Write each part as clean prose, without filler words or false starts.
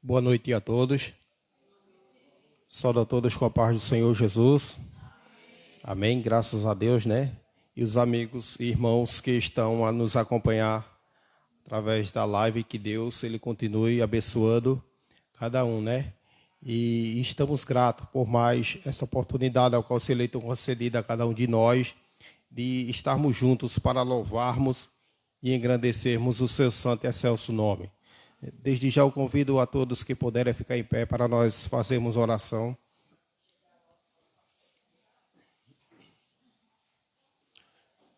Boa noite a todos. Saúdo a todos com a paz do Senhor Jesus. Amém. Graças a Deus, né? E os amigos e irmãos que estão a nos acompanhar através da live, que Deus ele continue abençoando cada um, né? E estamos gratos por mais esta oportunidade ao qual o Senhor tem concedido a cada um de nós de estarmos juntos para louvarmos e engrandecermos o seu santo e excelso nome. Desde já eu convido a todos que puderem ficar em pé para nós fazermos oração.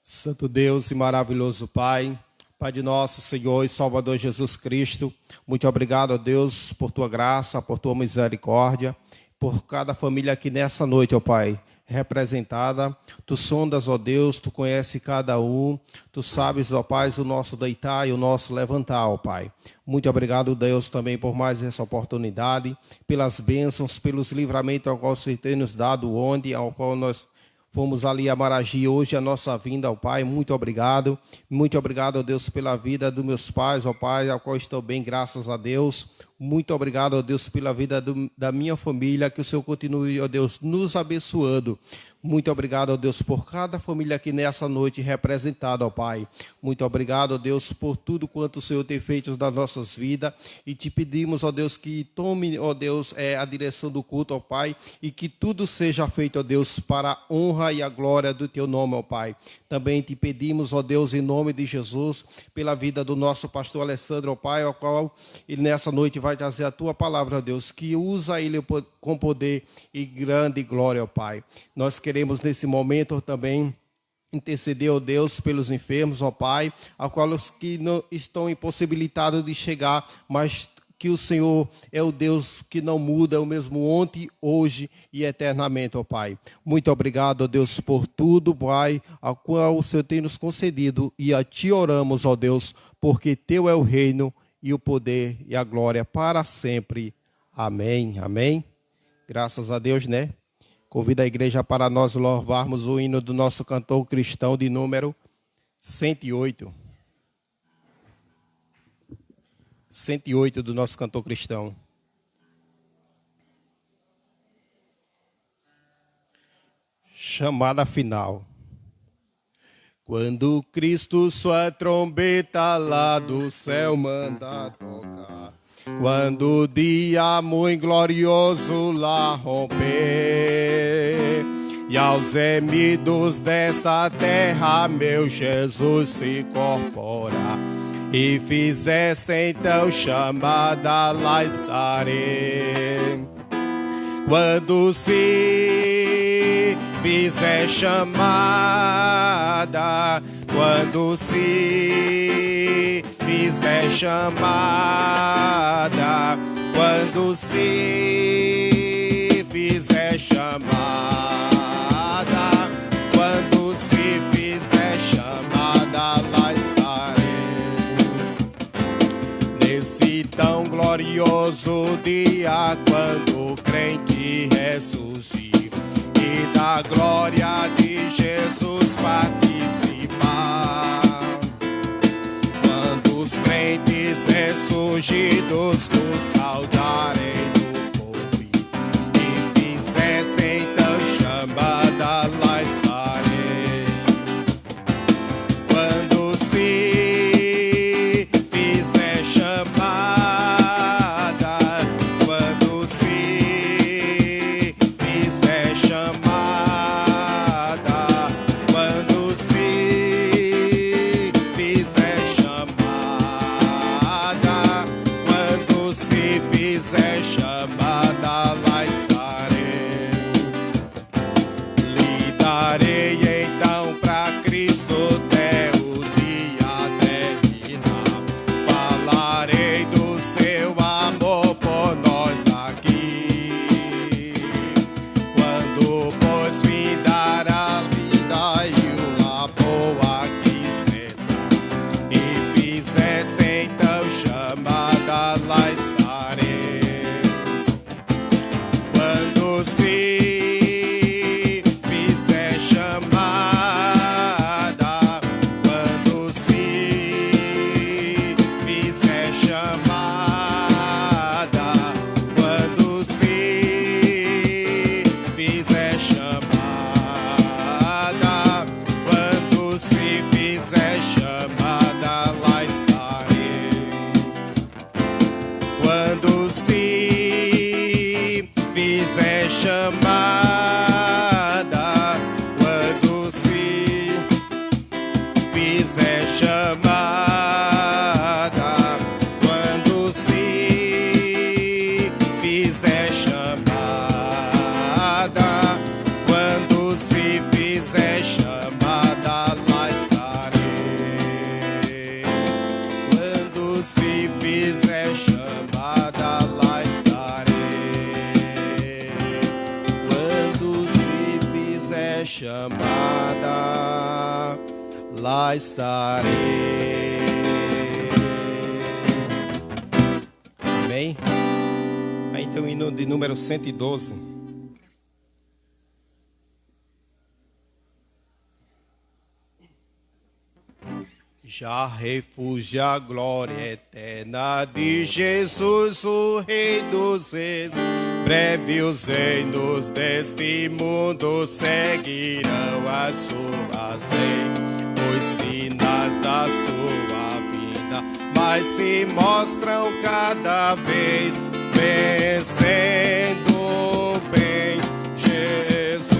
Santo Deus e maravilhoso Pai, Pai de nosso Senhor e Salvador Jesus Cristo, muito obrigado, ó Deus, por tua graça, por tua misericórdia, por cada família aqui nessa noite, ó Pai, representada. Tu sondas, ó Deus, tu conheces cada um, tu sabes, ó Pai, o nosso deitar e o nosso levantar, ó Pai. Muito obrigado, Deus, também por mais essa oportunidade, pelas bênçãos, pelos livramentos ao qual você tem nos dado, ao qual nós fomos ali a Maragi hoje, a nossa vinda, ó Pai. Muito obrigado, ó Deus, pela vida dos meus pais, ó Pai, ao qual estou bem, graças a Deus. Muito obrigado, ó Deus, pela vida da minha família, que o Senhor continue, ó Deus, nos abençoando. Muito obrigado, ó Deus, por cada família aqui nessa noite representada, ó Pai. Muito obrigado, ó Deus, por tudo quanto o Senhor tem feito nas nossas vidas. E te pedimos, ó Deus, que tome, ó Deus, a direção do culto, ó Pai, e que tudo seja feito, ó Deus, para a honra e a glória do teu nome, ó Pai. Também te pedimos, ó Deus, em nome de Jesus, pela vida do nosso pastor Alessandro, ó Pai, ao qual ele nessa noite vai trazer a tua palavra, ó Deus, que usa ele com poder e grande glória, ó Pai. Nós queremos nesse momento também interceder, ó Deus, pelos enfermos, ó Pai, a qual os que não estão impossibilitados de chegar, mas que o Senhor é o Deus que não muda, o mesmo ontem, hoje e eternamente, ó Pai. Muito obrigado, ó Deus, por tudo, Pai, a qual o Senhor tem nos concedido, e a Ti oramos, ó Deus, porque Teu é o reino e o poder e a glória para sempre. Amém, amém. Graças a Deus, né? Convido a igreja para nós louvarmos o hino do nosso cantor cristão de número 108. 108 do nosso cantor cristão. Chamada final. Quando Cristo sua trombeta lá do céu manda tocar, quando o dia muito glorioso lá romper, e aos gemidos desta terra meu Jesus se incorpora, e fizeste então chamada, lá estarei. Quando se fizer chamada, quando se fizer chamada, quando se fizer chamada, quando se fizer chamada, lá estarei. Nesse tão glorioso dia, quando o crente ressurgir e da glória de Jesus participar, quando os crentes ressurgidos nos saudarem do porvir e fizessem então chamada, lá estarei. Quando se fizer chamada, quando se fizer chamada, quando se fizer chamada, quando se fizer quando se fizer chamada, quando se fizer chamada, quando se fizer chamada, quando se fizer chamada, lá estarei. Quando se fizer chamada, lá estarei. Quando se fizer chamada, lá estarei. Amém? Aí tem o hino de número 112. Já refúgio a glória eterna de Jesus, o Rei dos Reis. Breve os reinos deste mundo seguirão as suas leis. Os sinais da sua vinda mas se mostram cada vez vencendo. Vem Jesus.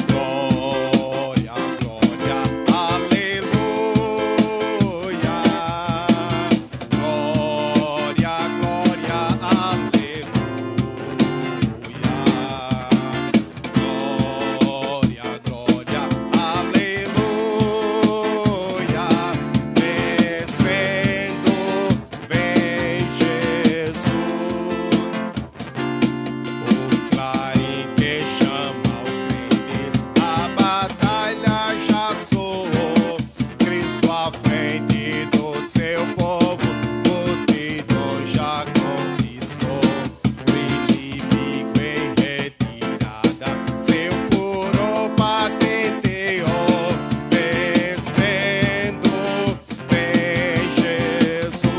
Glória, glória, aleluia. Glória, glória, aleluia. Glória, glória, aleluia. Vencendo, vem Jesus. O clarim que chama os crentes, a batalha já soou. Cristo à frente do seu povo, multidão já conquistou. O inimigo em retirada, seu furor patenteou. Vencendo, vem Jesus.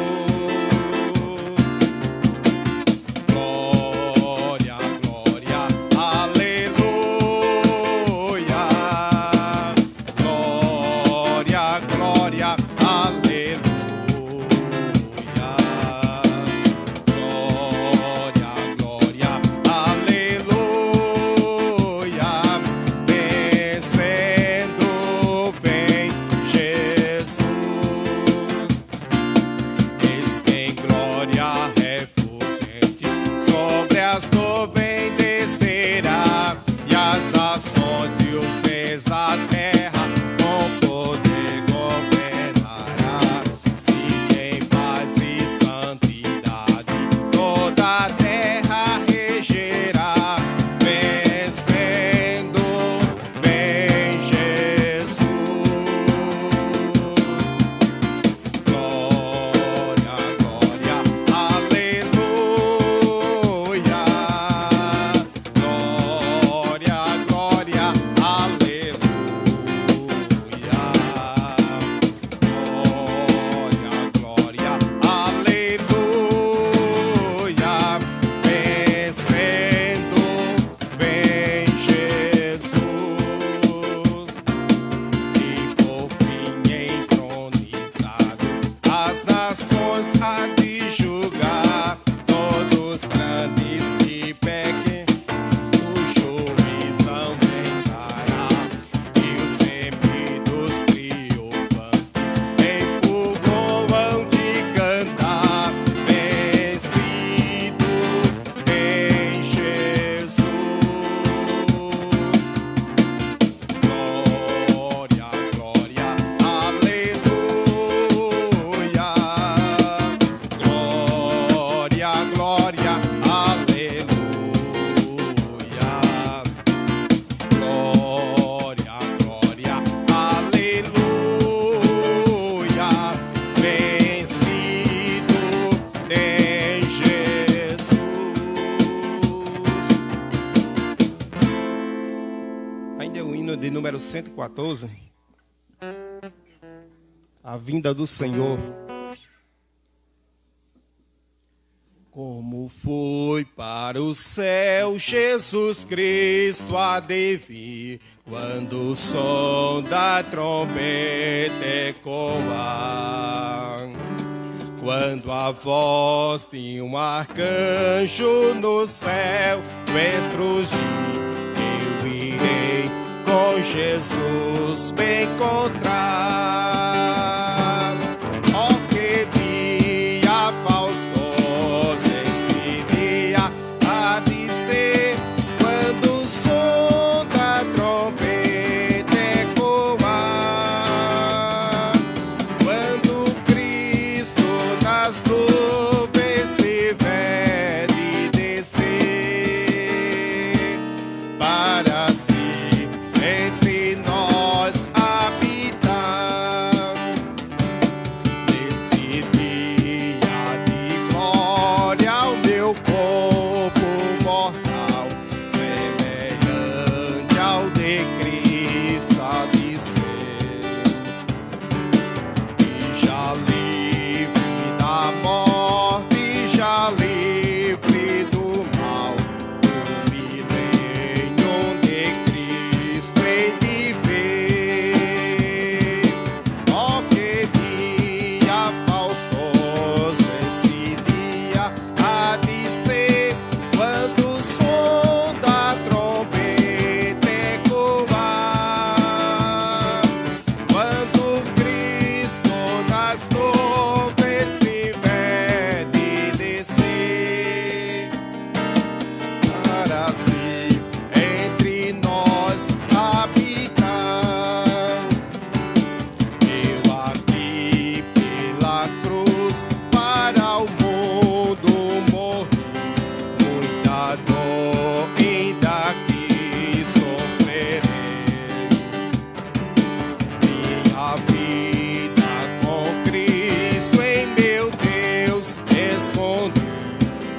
Glória, glória, aleluia. Glória, glória, aleluia. Glória, glória, aleluia. Vencendo, vem Jesus. Eis que em glória refulgente sobre as nuvens descerá, e as nações e os reis da terra com poder governará. Siga em paz e santidade, toda a terra regerá. Vencendo, vem Jesus. Glória, glória, aleluia. Glória, glória, aleluia. Glória, glória, aleluia. Vencendo, vem Jesus. E por fim entronizado, as nações há de julgar todos grandes que pequem, o juizão entrará. E os gemidos triunfantes em fulgor hão de cantar. Vencido, vem Jesus. Glória, glória, aleluia. Glória, glória, aleluia. Glória, glória, aleluia. Vencido, tem Jesus. Ainda é o hino de número 114. A vinda do Senhor. Como foi para o céu Jesus Cristo há de vir, quando o som da trombeta ecoar. Quando a voz de um arcanjo no céu estrugir, eu irei com Jesus me encontrar. Oh, que dia faustoso esse dia há de ser, quando o som da trombeta ecoar, quando Cristo nas nuvens tiver de descer, para si entre nós habitar. Nesse dia de glória o meu corpo mortal, semelhante ao de Cristo há de ser. E já livre da morte, já livre do mal, o milênio de Cristo hei de ver. Oh, que dia faustoso esse dia há de ser, quando o som da trombeta ecoar, quando Cristo nas nuvens tiver de descer, para si entre nós habitar. Eu aqui pela cruz para o mundo morri, muita dor ainda que sofrerei. Minha vida com Cristo em meu Deus escondi,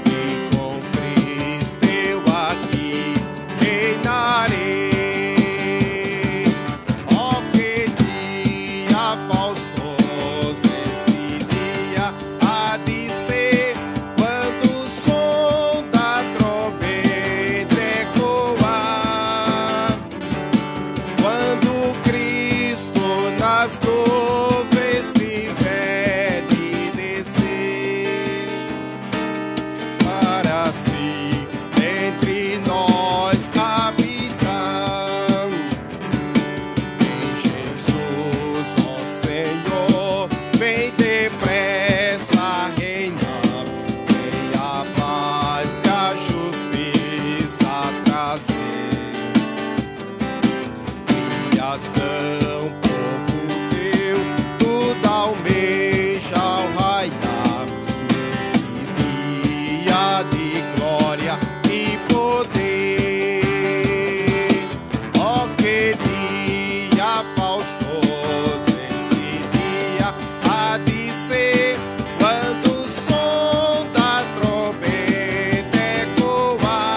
e com Cristo eu aqui reinarei. Oh, que dia faustoso esse dia há de ser, quando o som da trombeta ecoar, quando Cristo nas nuvens tiver de descer, para si entre nós habitar. Em Jesus, ó Senhor, vem depressa reinar, vem a paz e a justiça trazer. Criação, povo teu, tudo almeja ao raiar, nesse dia de glória e poder. Oh, que dia faustoso esse dia há de ser, quando o som da trombeta ecoar,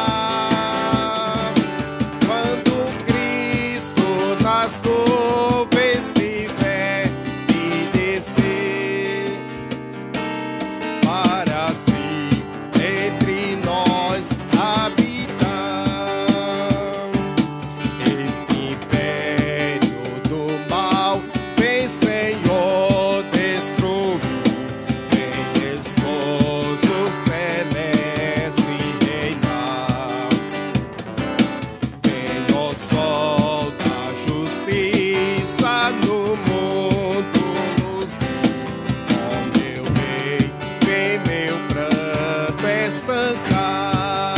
quando Cristo nas nuvens tiver de descer, para si entre nós habitar. Este império do mal vem, Senhor, destruir, vem esposo celeste reinar. Vem, ó sol da justiça no mundo luzir, ó meu rei, vem meu pranto estancar.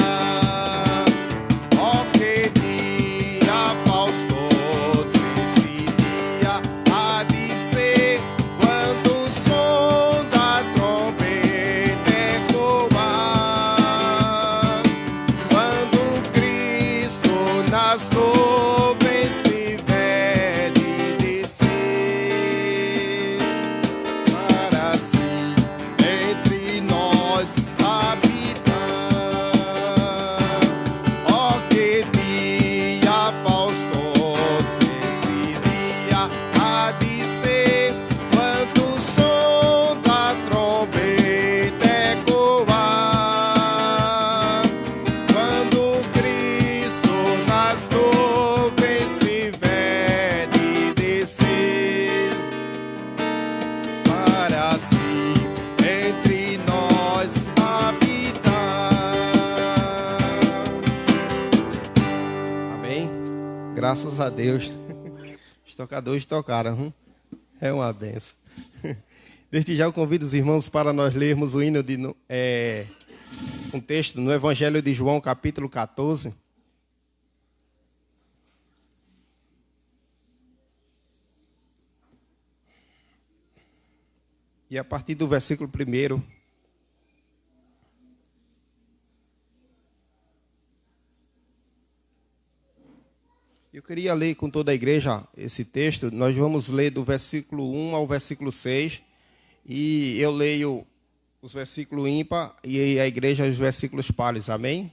Oh, que dia faustoso esse dia há de ser, quando o som da trombeta ecoar, quando Cristo nas nuvens tiver de descer, para si entre nós habitar. Oh, que dia faustoso esse dia há de ser, quando o som da trombeta ecoar, quando Cristo nas nuvens tiver de descer, para si Graças a Deus. Os tocadores tocaram. É uma benção. Desde já eu convido os irmãos para nós lermos o hino de um texto no Evangelho de João, capítulo 14. E a partir do versículo 1. Eu queria ler com toda a igreja esse texto. Nós vamos ler do versículo 1 ao versículo 6. E eu leio os versículos ímpar e a igreja os versículos pares. Amém?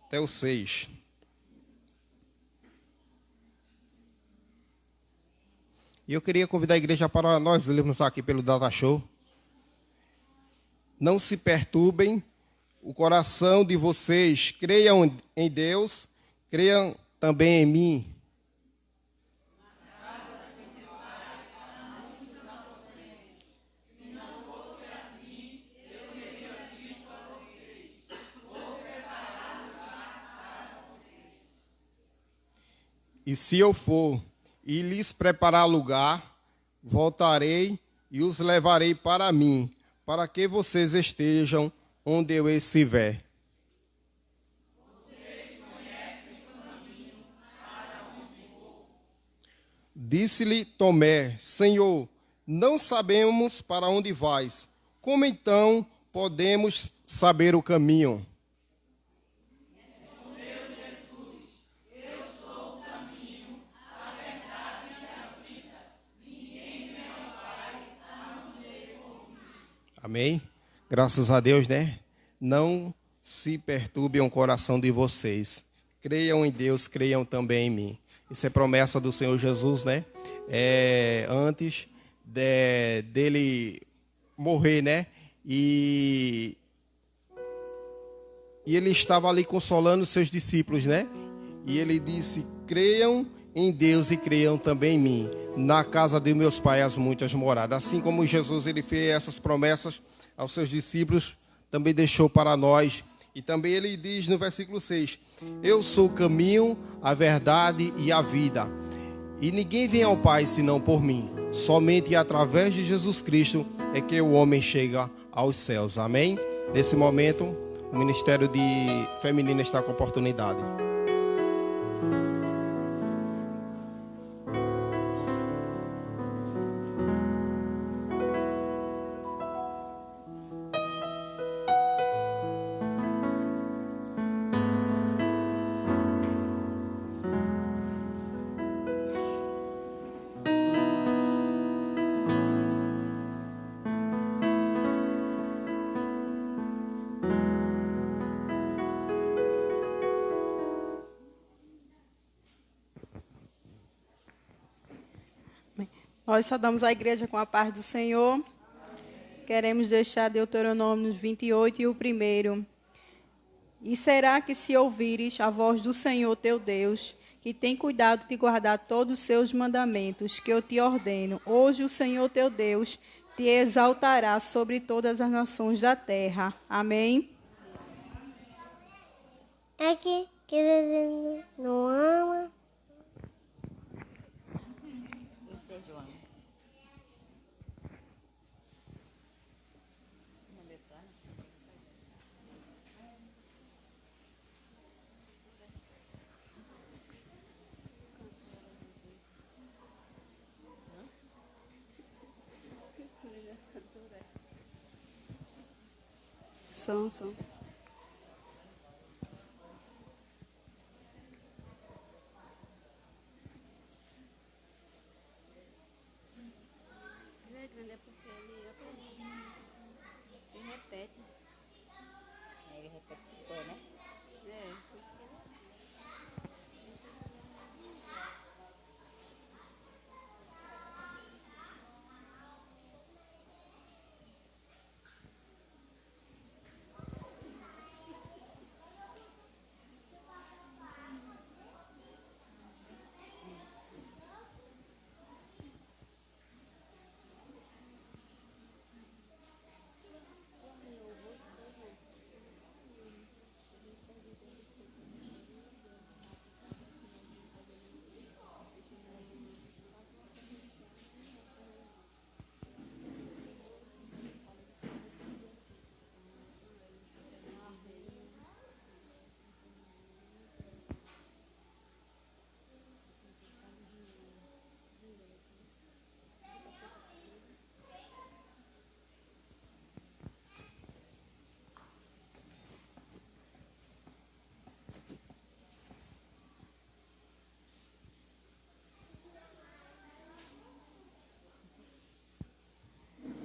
Até o 6. E eu queria convidar a igreja para nós lermos aqui pelo Data Show. Não se perturbem o coração de vocês. Creiam em Deus, creiam também em mim. E se eu for e lhes preparar lugar, voltarei e os levarei para mim, para que vocês estejam onde eu estiver. Disse-lhe Tomé: Senhor, não sabemos para onde vais. Como então podemos saber o caminho? Amém? Graças a Deus, né? Não se perturbe o coração de vocês. Creiam em Deus, creiam também em mim. Isso é promessa do Senhor Jesus, né? Antes dele morrer, né? E ele estava ali consolando os seus discípulos, né? E ele disse: creiam em Deus e creiam também em mim. Na casa de meus pais muitas moradas. Assim como Jesus ele fez essas promessas aos seus discípulos, também deixou para nós. E também ele diz no versículo 6: eu sou o caminho, a verdade e a vida. E ninguém vem ao Pai senão por mim. Somente através de Jesus Cristo é que o homem chega aos céus. Amém? Nesse momento, o Ministério de Feminino está com oportunidade. Nós saudamos a igreja com a paz do Senhor. Queremos deixar Deuteronômio 28 e o 1. E será que se ouvires a voz do Senhor teu Deus, que tem cuidado de guardar todos os seus mandamentos que eu te ordeno, hoje o Senhor teu Deus te exaltará sobre todas as nações da terra. Amém? É que Deus não ama. Som. É porque ele repete. Ele repete só, né? Por isso que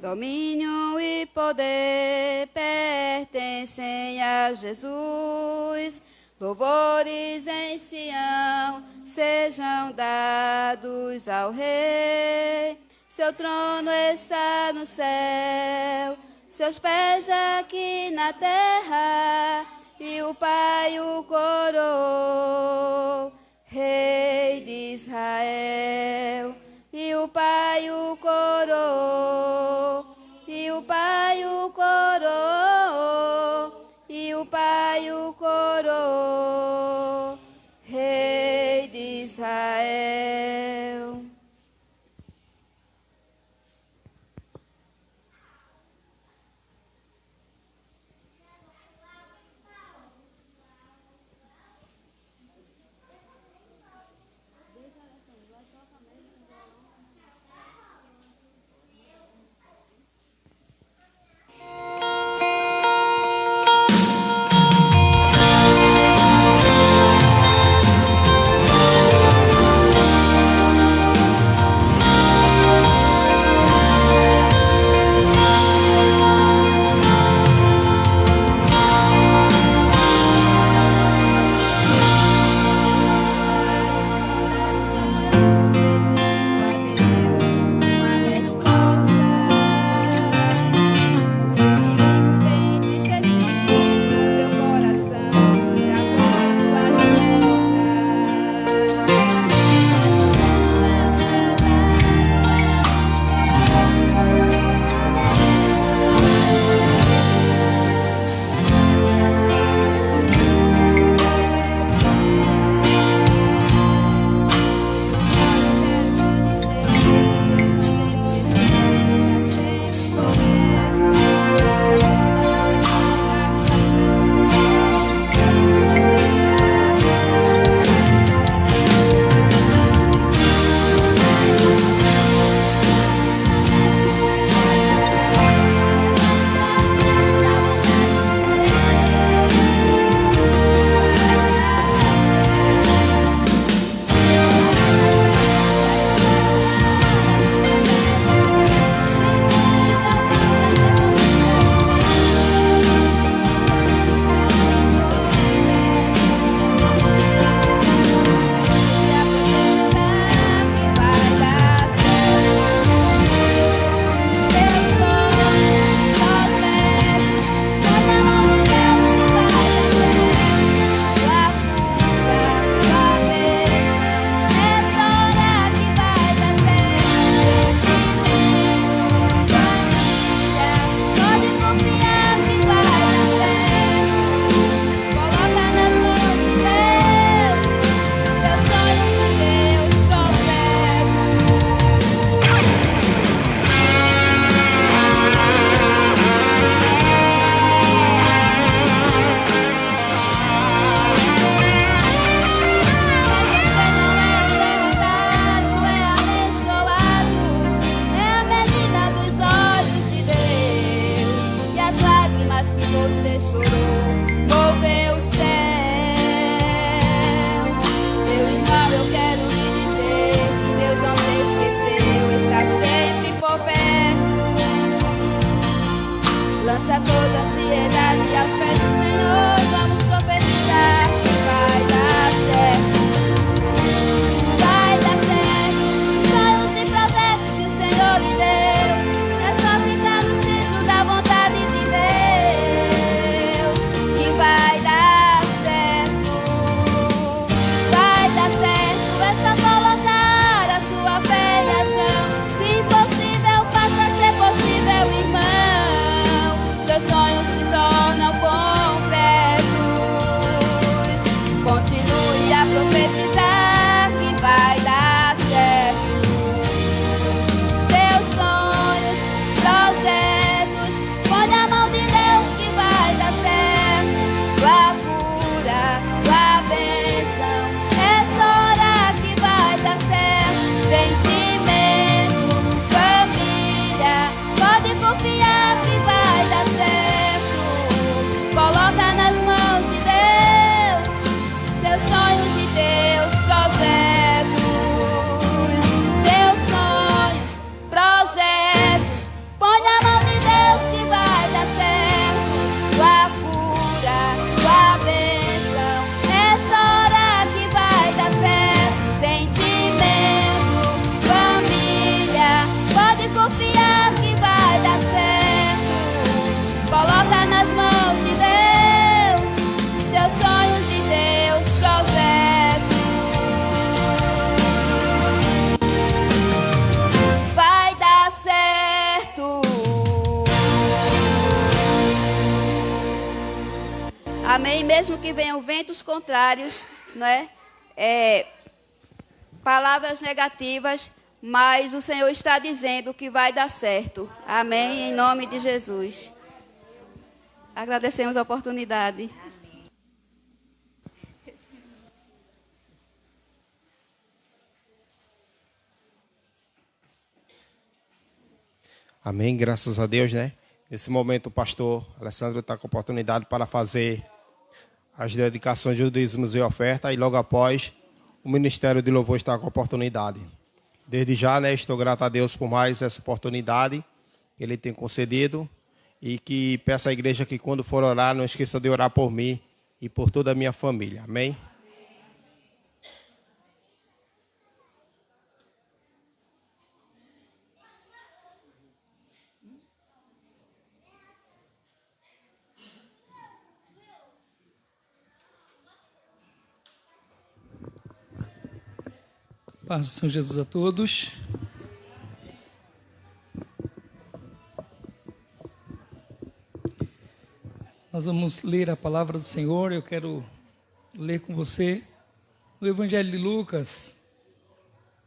Domínio e poder pertencem a Jesus. Louvores em Sião sejam dados ao Rei. Seu trono está no céu, seus pés aqui na terra, e o Pai o coroou, Rei de Israel. E o Pai o coroou, e o Pai o coroou, e o Pai o coroou, Rei de Israel. Lança toda a ansiedade aos pés do Senhor. Vamos profetizar que vai dar certo. Vai dar certo. Sonhos e projetos que o Senhor lhe deu. É só ficar no centro da vontade de Deus. Que vai dar certo. Vai dar certo. É só colocar a sua fé em ação. O impossível passa a ser possível, irmão. Seus sonhos se tornam concretos. tua cura, tua bênção. Nessa hora que vai dar certo. Sentimento, família, pode confiar que vai dar certo. Coloca nas mãos de Deus teus sonhos e teus projetos. Vai dar certo. Amém? Mesmo que venham ventos contrários, não é? Palavras negativas, mas o Senhor está dizendo que vai dar certo. Amém? Em nome de Jesus. Agradecemos a oportunidade. Amém, graças a Deus, né? Nesse momento o pastor Alessandro está com a oportunidade para fazer as dedicações de dízimos e oferta, e logo após o Ministério de Louvor está com a oportunidade. Desde já, né, estou grato a Deus por mais essa oportunidade que Ele tem concedido, e que peço à igreja que quando for orar, não esqueça de orar por mim e por toda a minha família. Amém? Paz do Senhor Jesus a todos. Nós vamos ler a palavra do Senhor. Eu quero ler com você o Evangelho de Lucas,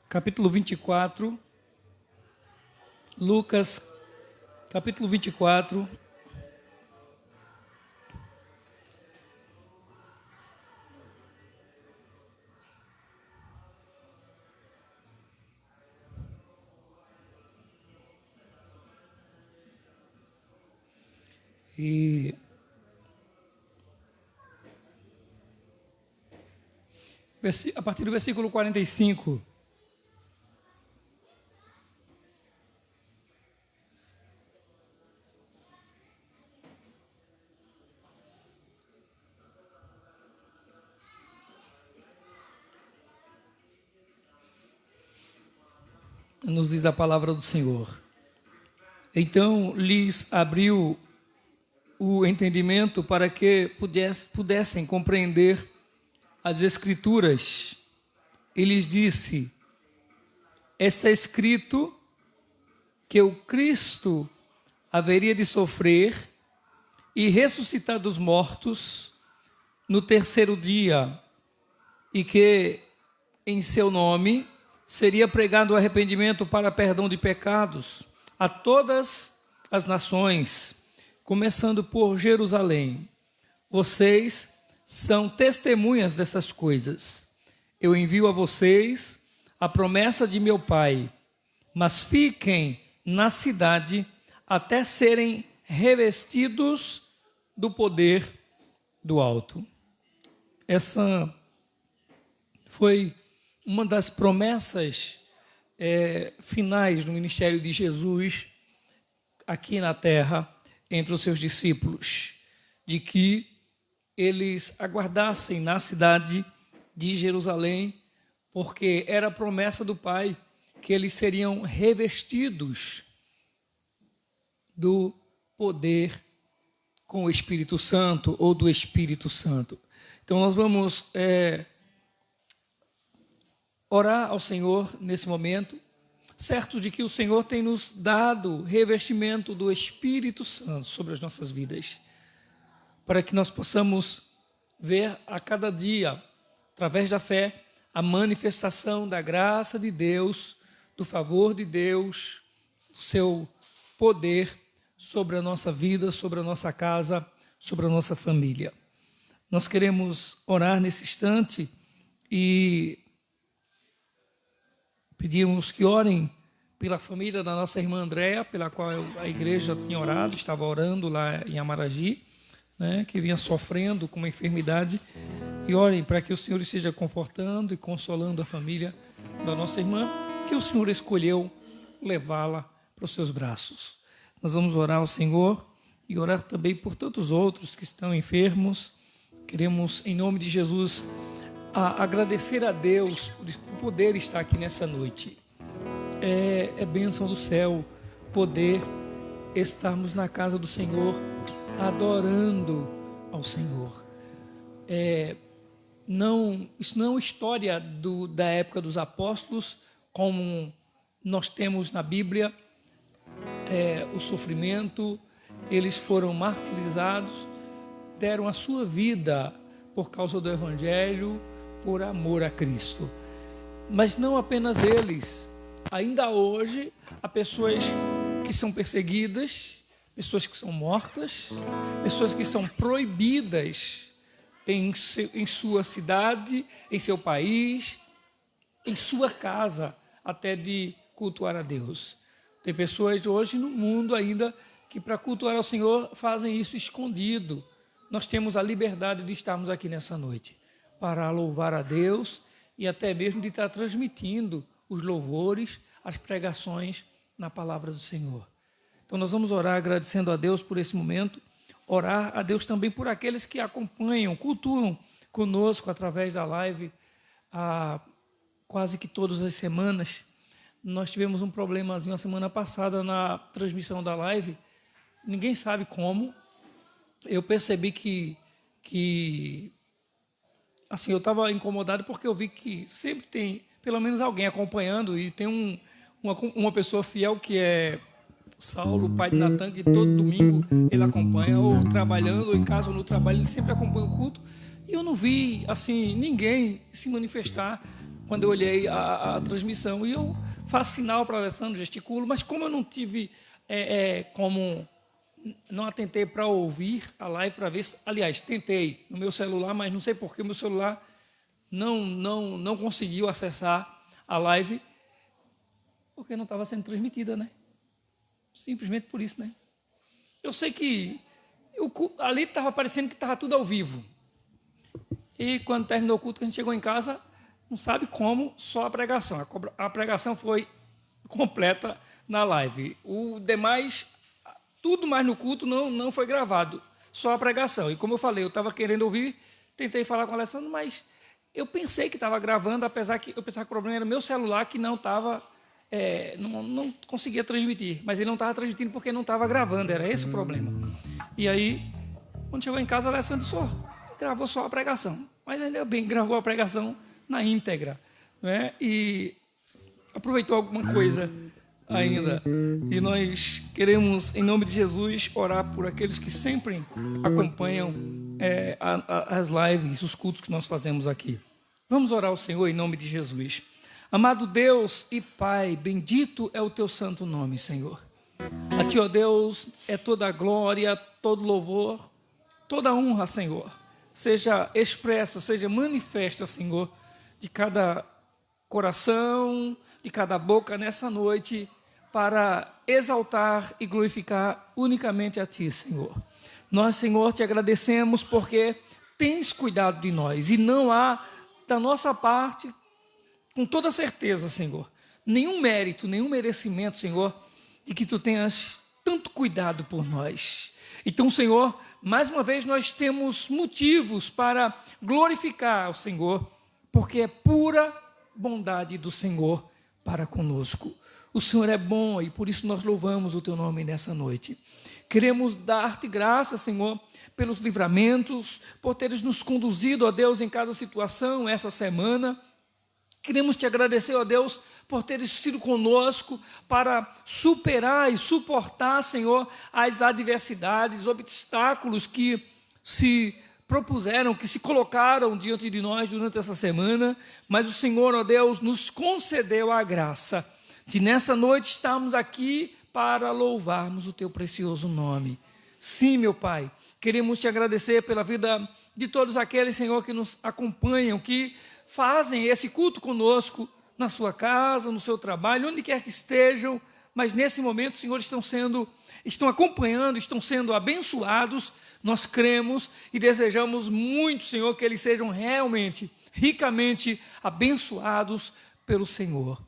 capítulo 24. Lucas, capítulo 24. E a partir do versículo 45, nos diz a palavra do Senhor. Então lhes abriu o entendimento para que pudessem compreender as Escrituras. E lhes disse: está escrito que o Cristo haveria de sofrer e ressuscitar dos mortos no terceiro dia, e que em seu nome seria pregado o arrependimento para perdão de pecados a todas as nações, começando por Jerusalém. Vocês são testemunhas dessas coisas. Eu envio a vocês a promessa de meu Pai, mas fiquem na cidade até serem revestidos do poder do alto. Essa foi uma das promessas finais do ministério de Jesus aqui na terra, entre os seus discípulos, de que eles aguardassem na cidade de Jerusalém, porque era a promessa do Pai que eles seriam revestidos do poder com o Espírito Santo, ou do Espírito Santo. Então nós vamos orar ao Senhor nesse momento, certos de que o Senhor tem nos dado revestimento do Espírito Santo sobre as nossas vidas, para que nós possamos ver a cada dia, através da fé, a manifestação da graça de Deus, do favor de Deus, do seu poder sobre a nossa vida, sobre a nossa casa, sobre a nossa família. Nós queremos orar nesse instante e pedimos que orem pela família da nossa irmã Andréa, pela qual a igreja tinha orado, estava orando lá em Amaragi, né, que vinha sofrendo com uma enfermidade. E orem para que o Senhor esteja confortando e consolando a família da nossa irmã, que o Senhor escolheu levá-la para os seus braços. Nós vamos orar ao Senhor e orar também por tantos outros que estão enfermos. Queremos, em nome de Jesus, agradecer a Deus por poder estar aqui nessa noite. É bênção do céu poder estarmos na casa do Senhor, adorando ao Senhor. Isso não é uma história da época dos apóstolos, como nós temos na Bíblia, o sofrimento. Eles foram martirizados, deram a sua vida por causa do Evangelho, por amor a Cristo. Mas não apenas eles. Ainda hoje, há pessoas que são perseguidas, pessoas que são mortas, pessoas que são proibidas em sua cidade, em seu país, em sua casa, até de cultuar a Deus. Tem pessoas hoje no mundo ainda que, para cultuar ao Senhor, fazem isso escondido. Nós temos a liberdade de estarmos aqui nessa noite para louvar a Deus e até mesmo de estar transmitindo os louvores, as pregações na palavra do Senhor. Então nós vamos orar agradecendo a Deus por esse momento, orar a Deus também por aqueles que acompanham, cultuam conosco através da live, quase que todas as semanas. Nós tivemos um problemazinho a semana passada na transmissão da live, ninguém sabe como. Eu percebi que assim, eu estava incomodado porque eu vi que sempre tem pelo menos alguém acompanhando, e tem uma pessoa fiel que é Saulo, pai de Natan, que todo domingo ele acompanha, ou trabalhando, ou em casa, ou no trabalho, ele sempre acompanha o culto. E eu não vi assim ninguém se manifestar quando eu olhei a transmissão. E eu faço sinal para o Alessandro, gesticulo, mas como eu não tive não atentei para ouvir a live, para ver se... Aliás, tentei no meu celular, mas não sei por que o meu celular não conseguiu acessar a live, porque não estava sendo transmitida, né? Simplesmente por isso, né? Eu sei que ali estava parecendo que estava tudo ao vivo. E quando terminou o culto, que a gente chegou em casa, não sabe como, só a pregação. A pregação foi completa na live. O demais... Tudo mais no culto não foi gravado, só a pregação. E como eu falei, eu estava querendo ouvir, tentei falar com o Alessandro, mas eu pensei que estava gravando, apesar que eu pensava que o problema era meu celular, que não estava, não conseguia transmitir. Mas ele não estava transmitindo porque não estava gravando, era esse o problema. E aí, quando chegou em casa, o Alessandro gravou só a pregação. Mas ainda bem, gravou a pregação na íntegra, né? E aproveitou alguma coisa ainda. E nós queremos, em nome de Jesus, orar por aqueles que sempre acompanham as lives, os cultos que nós fazemos aqui. Vamos orar ao Senhor em nome de Jesus. Amado Deus e Pai, bendito é o teu santo nome, Senhor. A ti, ó Deus, é toda a glória, todo louvor, toda a honra, Senhor. Seja expressa, seja manifesta, Senhor, de cada coração, de cada boca nessa noite, para exaltar e glorificar unicamente a Ti, Senhor. Nós, Senhor, te agradecemos porque tens cuidado de nós e não há da nossa parte, com toda certeza, Senhor, nenhum mérito, nenhum merecimento, Senhor, de que Tu tenhas tanto cuidado por nós. Então, Senhor, mais uma vez nós temos motivos para glorificar o Senhor, porque é pura bondade do Senhor para conosco. O Senhor é bom e por isso nós louvamos o Teu nome nessa noite. Queremos dar-te graças, Senhor, pelos livramentos, por teres nos conduzido, ó Deus, em cada situação essa semana. Queremos te agradecer, ó Deus, por teres sido conosco para superar e suportar, Senhor, as adversidades, obstáculos que se propuseram, que se colocaram diante de nós durante essa semana. Mas o Senhor, ó Deus, nos concedeu a graça de nessa noite estarmos aqui para louvarmos o Teu precioso nome. Sim, meu Pai, queremos Te agradecer pela vida de todos aqueles, Senhor, que nos acompanham, que fazem esse culto conosco na sua casa, no seu trabalho, onde quer que estejam, mas nesse momento, Senhor, estão acompanhando, estão sendo abençoados. Nós cremos e desejamos muito, Senhor, que eles sejam realmente, ricamente abençoados pelo Senhor.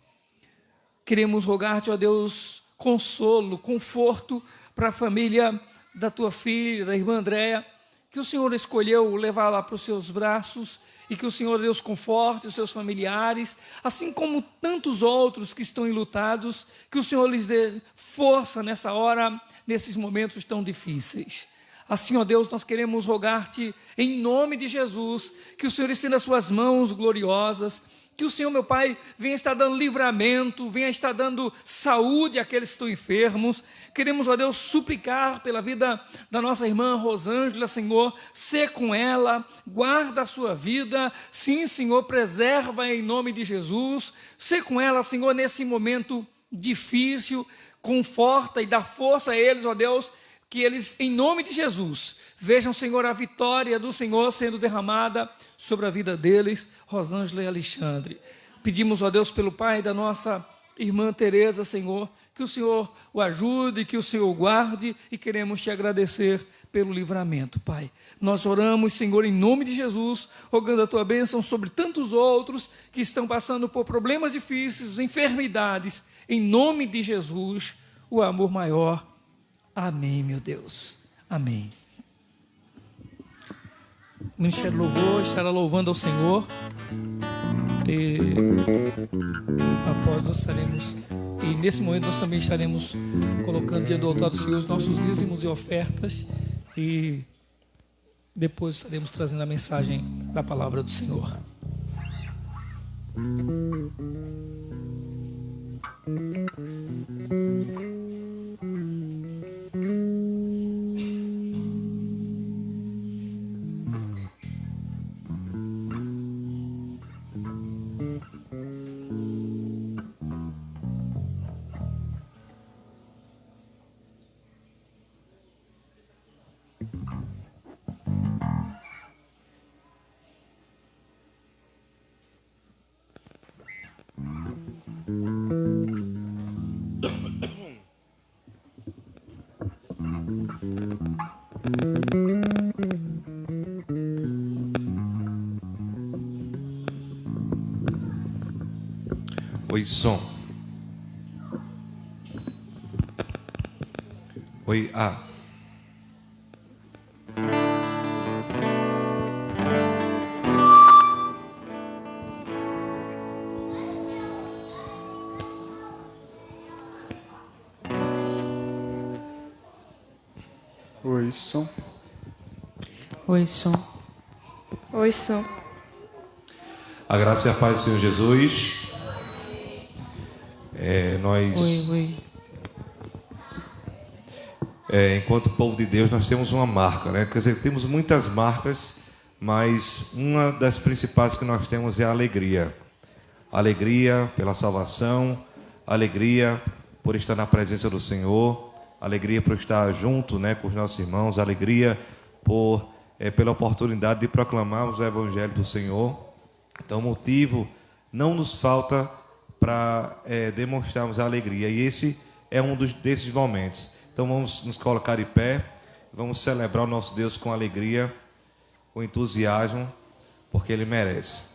Queremos rogar-te, ó Deus, consolo, conforto para a família da tua filha, da irmã Andréia, que o Senhor escolheu levar lá para os seus braços, e que o Senhor Deus conforte os seus familiares, assim como tantos outros que estão enlutados, que o Senhor lhes dê força nessa hora, nesses momentos tão difíceis. Assim, ó Deus, nós queremos rogar-te, em nome de Jesus, que o Senhor estenda as suas mãos gloriosas, que o Senhor, meu Pai, venha estar dando livramento, venha estar dando saúde àqueles que estão enfermos. Queremos, ó Deus, suplicar pela vida da nossa irmã Rosângela, Senhor, ser com ela, guarda a sua vida, sim, Senhor, preserva em nome de Jesus, ser com ela, Senhor, nesse momento difícil, conforta e dá força a eles, ó Deus, que eles, em nome de Jesus, vejam, Senhor, a vitória do Senhor sendo derramada sobre a vida deles, Rosângela e Alexandre. Pedimos, ó Deus, pelo pai da nossa irmã Tereza, Senhor, que o Senhor o ajude, que o Senhor o guarde, e queremos te agradecer pelo livramento, Pai. Nós oramos, Senhor, em nome de Jesus, rogando a tua bênção sobre tantos outros que estão passando por problemas difíceis, enfermidades, em nome de Jesus, o amor maior. Amém, meu Deus. Amém. O Ministério Louvor estará louvando ao Senhor. E após nós estaremos, e nesse momento nós também estaremos colocando diante do altar do Senhor os nossos dízimos e ofertas. E depois estaremos trazendo a mensagem da palavra do Senhor. Oi, som. Oi, A. Oi, som. Oi, som. Oi, som. A graça e a paz do Senhor Jesus. Oi. Enquanto povo de Deus, nós temos uma marca, né? Quer dizer, temos muitas marcas, mas uma das principais que nós temos é a alegria. Alegria pela salvação, alegria por estar na presença do Senhor, alegria por estar junto, né, com os nossos irmãos, alegria pela oportunidade de proclamarmos o Evangelho do Senhor. Então, motivo não nos falta para demonstrarmos a alegria, e esse é um desses momentos. Então vamos nos colocar de pé, vamos celebrar o nosso Deus com alegria, com entusiasmo, porque Ele merece.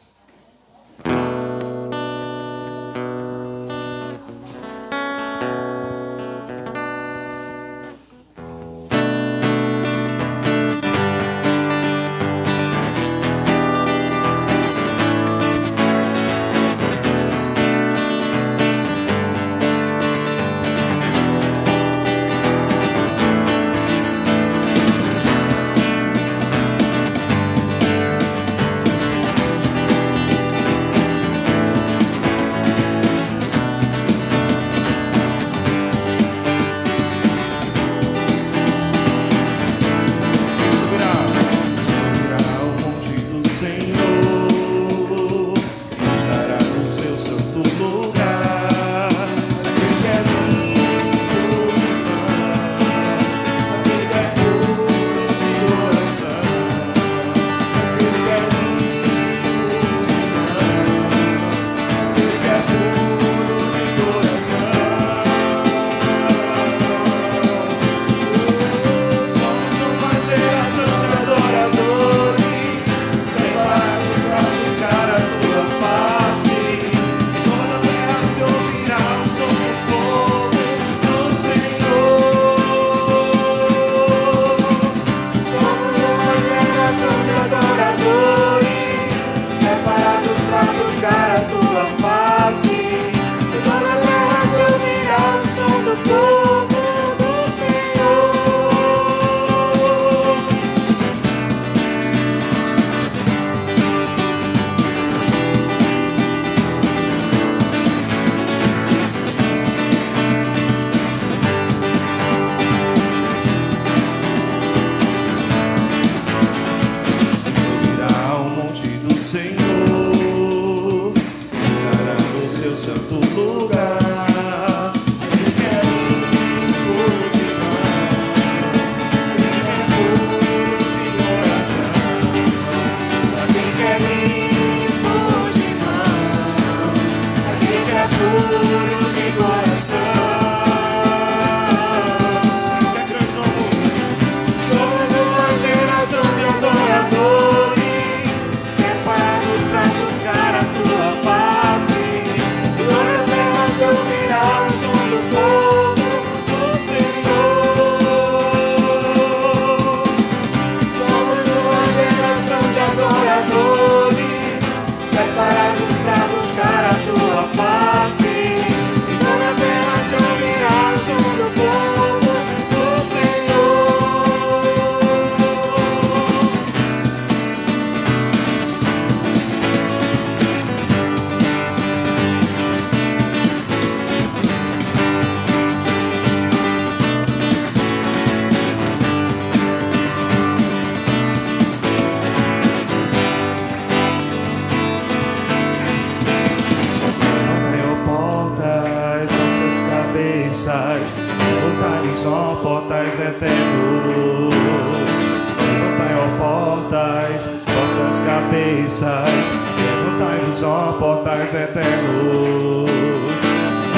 cabeças, levantai-vos, ó portais eternos.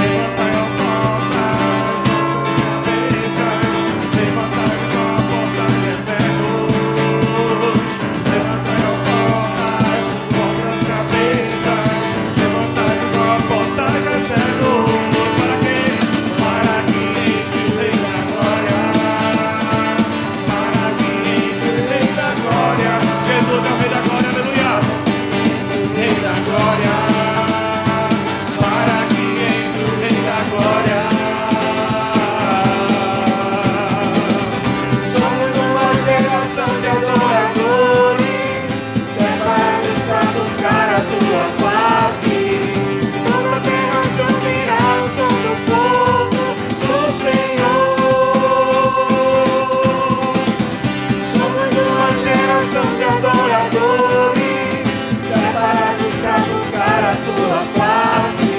Levantai, ó portas, vossas cabeças, levantai-vos, ó portais eternos. Levantai, ó portas, vossas cabeças, levantai-vos, ó portais eternos. Para quê? Para que entre o Rei da Glória. Para que entre o Rei da Glória. Jesus é o Rei da Glória, aleluia. Rei da Glória. Para que entre o Rei da Glória. Somos uma geração de adoradores, separados para buscar a tua face. Toda a terra se ouvirá o som do povo do Senhor. Somos uma geração de adoradores, separados para buscar a tua face.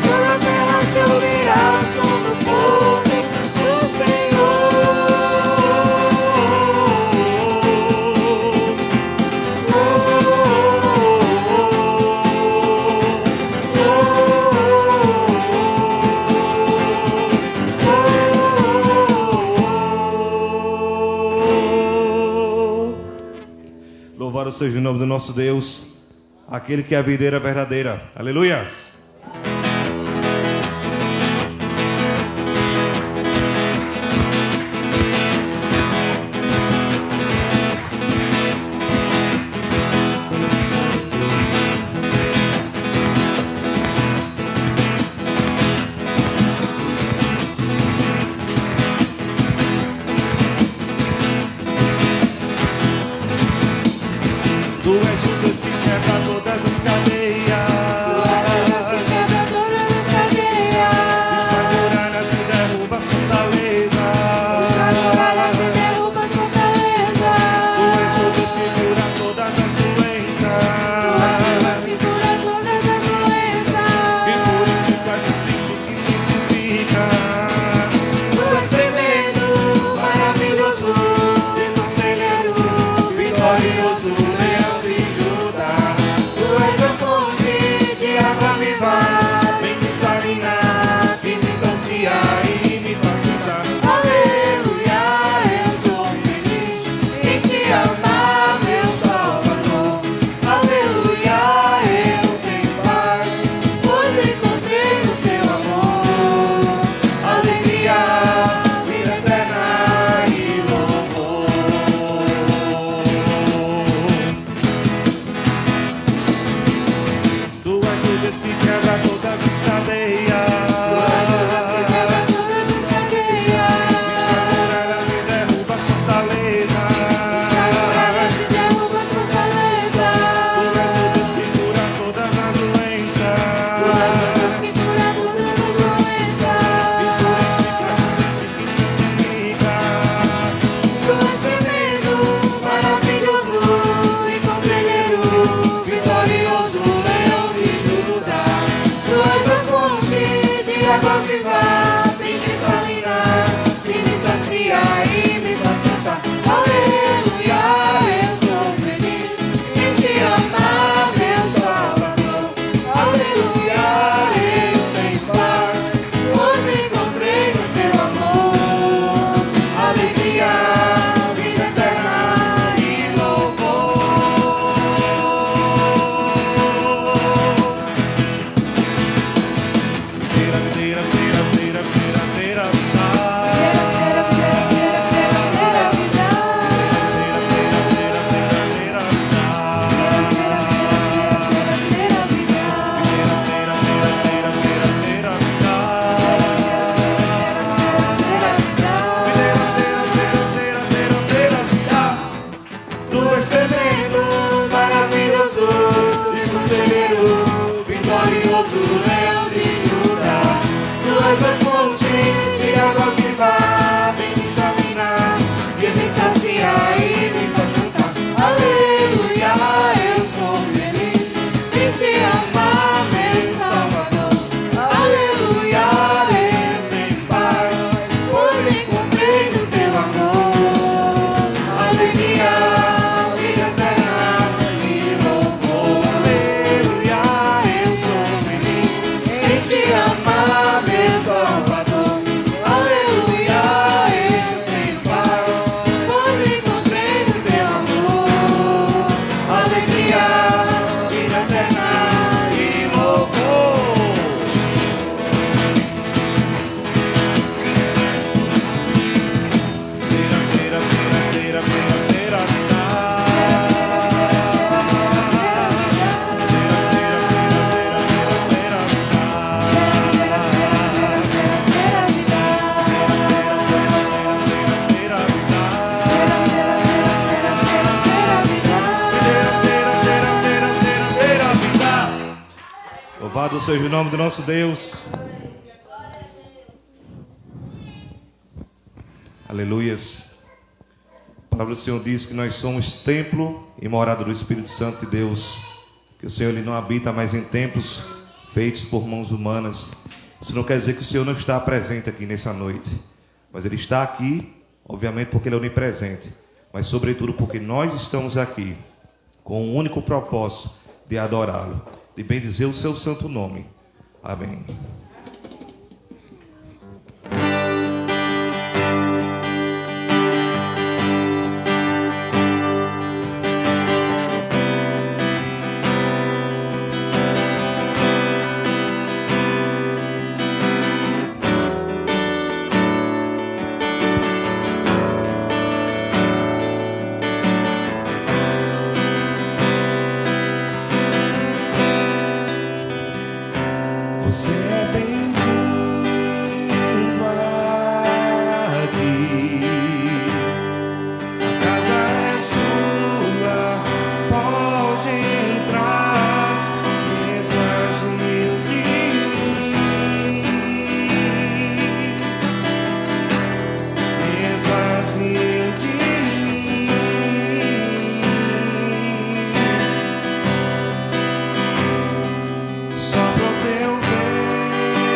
Toda a terra se ouvirá o som do povo do Senhor. Louvado seja o nome do nosso Deus, aquele que é a videira verdadeira. Aleluia. Tu és o Deus que quebra todas as cadeias. Louvado seja o nome do nosso Deus. Aleluias. A palavra do Senhor diz que nós somos templo e morada do Espírito Santo de Deus. Que o Senhor ele não habita mais em templos feitos por mãos humanas. Isso não quer dizer que o Senhor não está presente aqui nessa noite. Mas Ele está aqui, obviamente, porque Ele é onipresente. Mas, sobretudo, porque nós estamos aqui com o único propósito de adorá-lo, de bendizer o seu santo nome. Amém. Você é bem-vindo aqui. A casa é sua, pode entrar. Esvazio de mim. Esvazio de mim. Só pro teu bem.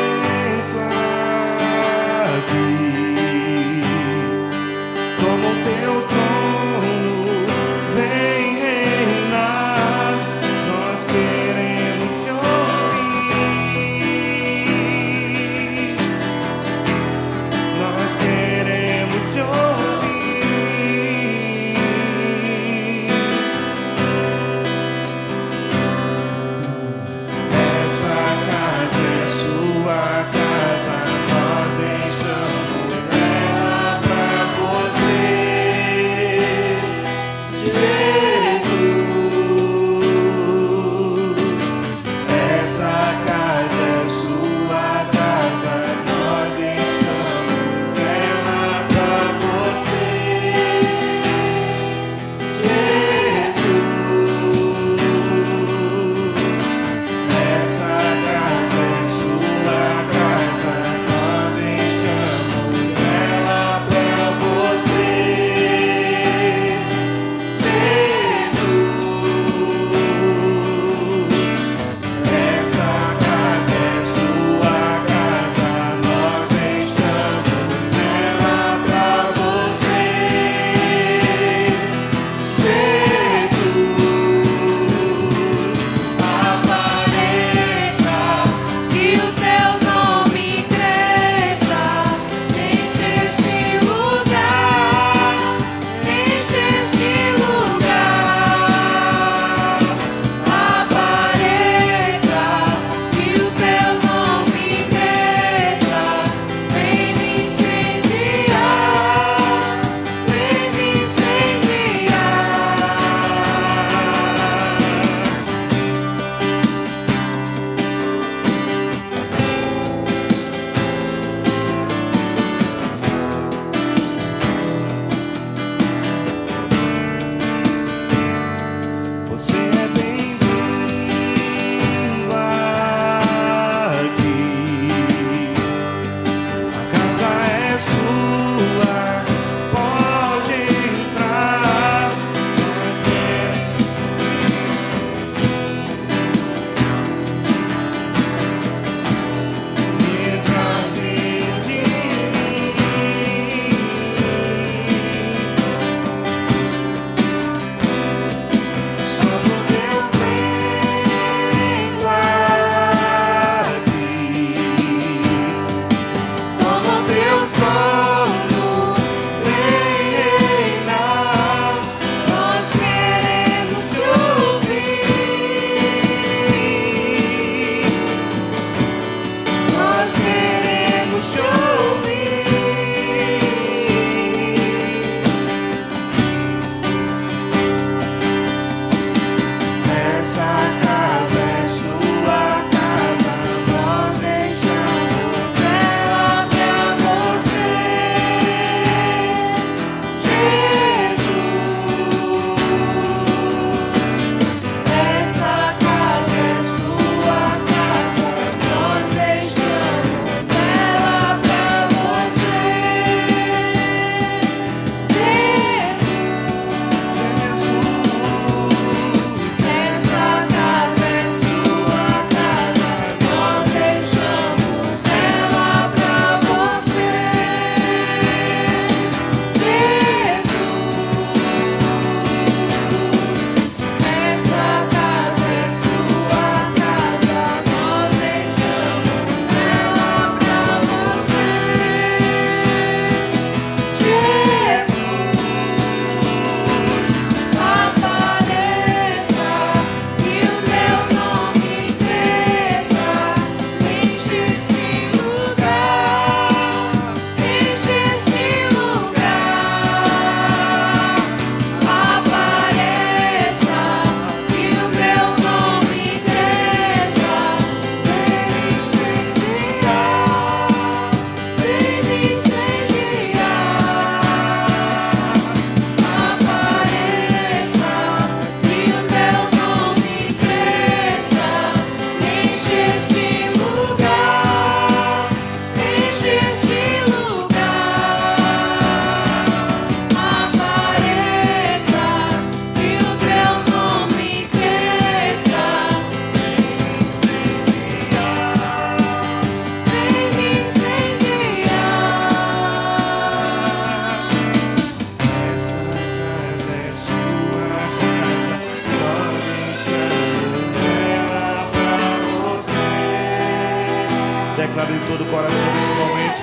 agrada de todo o coração nesse momento.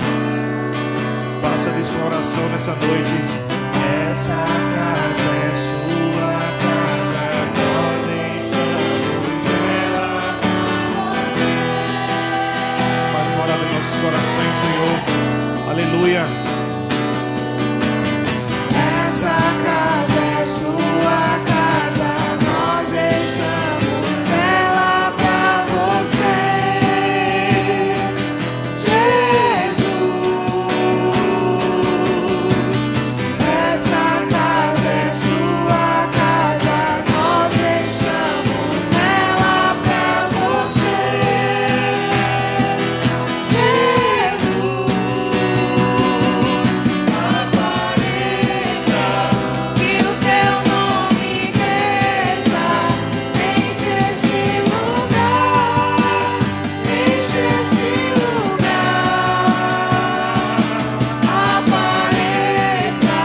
Faça de sua oração nessa noite. Essa casa é sua casa, nós deixamos ela. Faz morada em nossos corações, Senhor. Aleluia. Essa casa é sua casa, nós deixamos ela pra você, Jesus. Essa casa é sua casa, nós deixamos ela pra você, Jesus. Apareça, que o teu nome cresça, enche este lugar, enche este lugar. Apareça,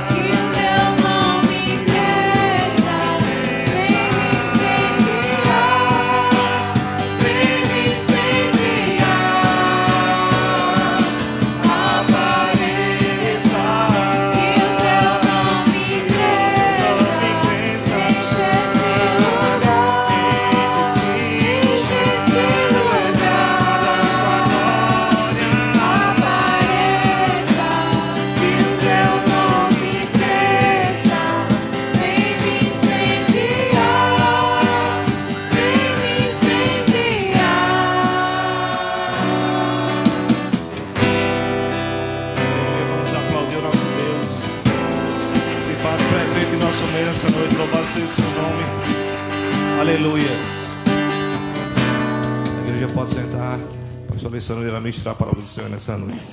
que o teu nome cresça, vem me incendiar, vem me incendiar. Apareça, que o teu nome cresça, enche este lugar, enche este lugar. Apareça, que o teu nome cresça, vem me incendiar, vem me incendiar. Vamos aplaudir o nosso Deus. Se faz presente em nosso meio essa noite. Louvado seja o seu nome. Aleluias. A igreja pode sentar. O pastor Alessandro irá ministrar a palavra do Senhor nessa noite.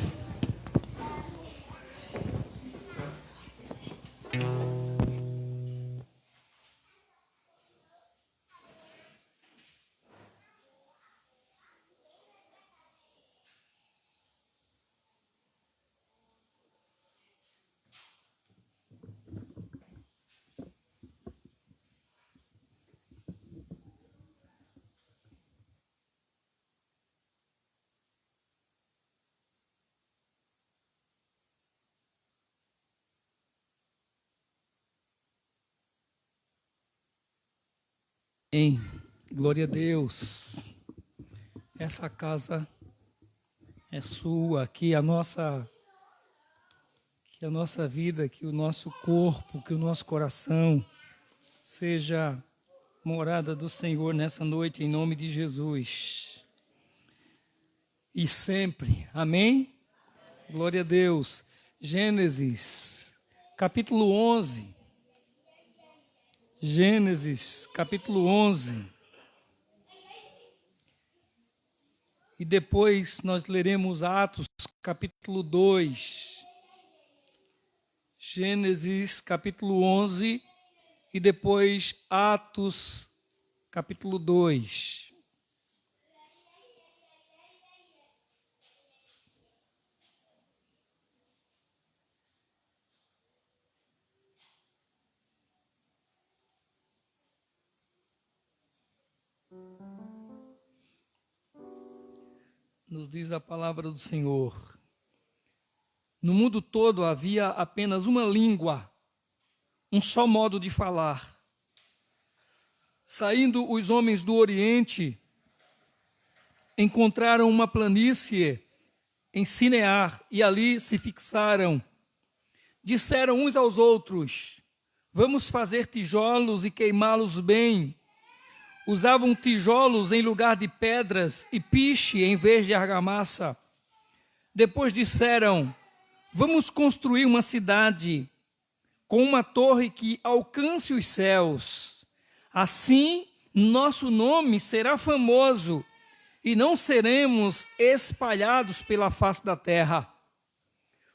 Amém. Glória a Deus. Essa casa é sua, que a nossa vida, que o nosso corpo, que o nosso coração seja morada do Senhor nessa noite, em nome de Jesus. E sempre. Amém? Glória a Deus. Gênesis, capítulo 11. Gênesis, capítulo 11. E depois nós leremos Atos, capítulo 2. Gênesis, capítulo 11. E depois Atos, capítulo 2. Nos diz a palavra do Senhor. No mundo todo havia apenas uma língua, um só modo de falar. Saindo os homens do Oriente, encontraram uma planície em Sinear e ali se fixaram. Disseram uns aos outros: vamos fazer tijolos e queimá-los bem. Usavam tijolos em lugar de pedras e piche em vez de argamassa. Depois disseram: vamos construir uma cidade com uma torre que alcance os céus. Assim, nosso nome será famoso e não seremos espalhados pela face da terra.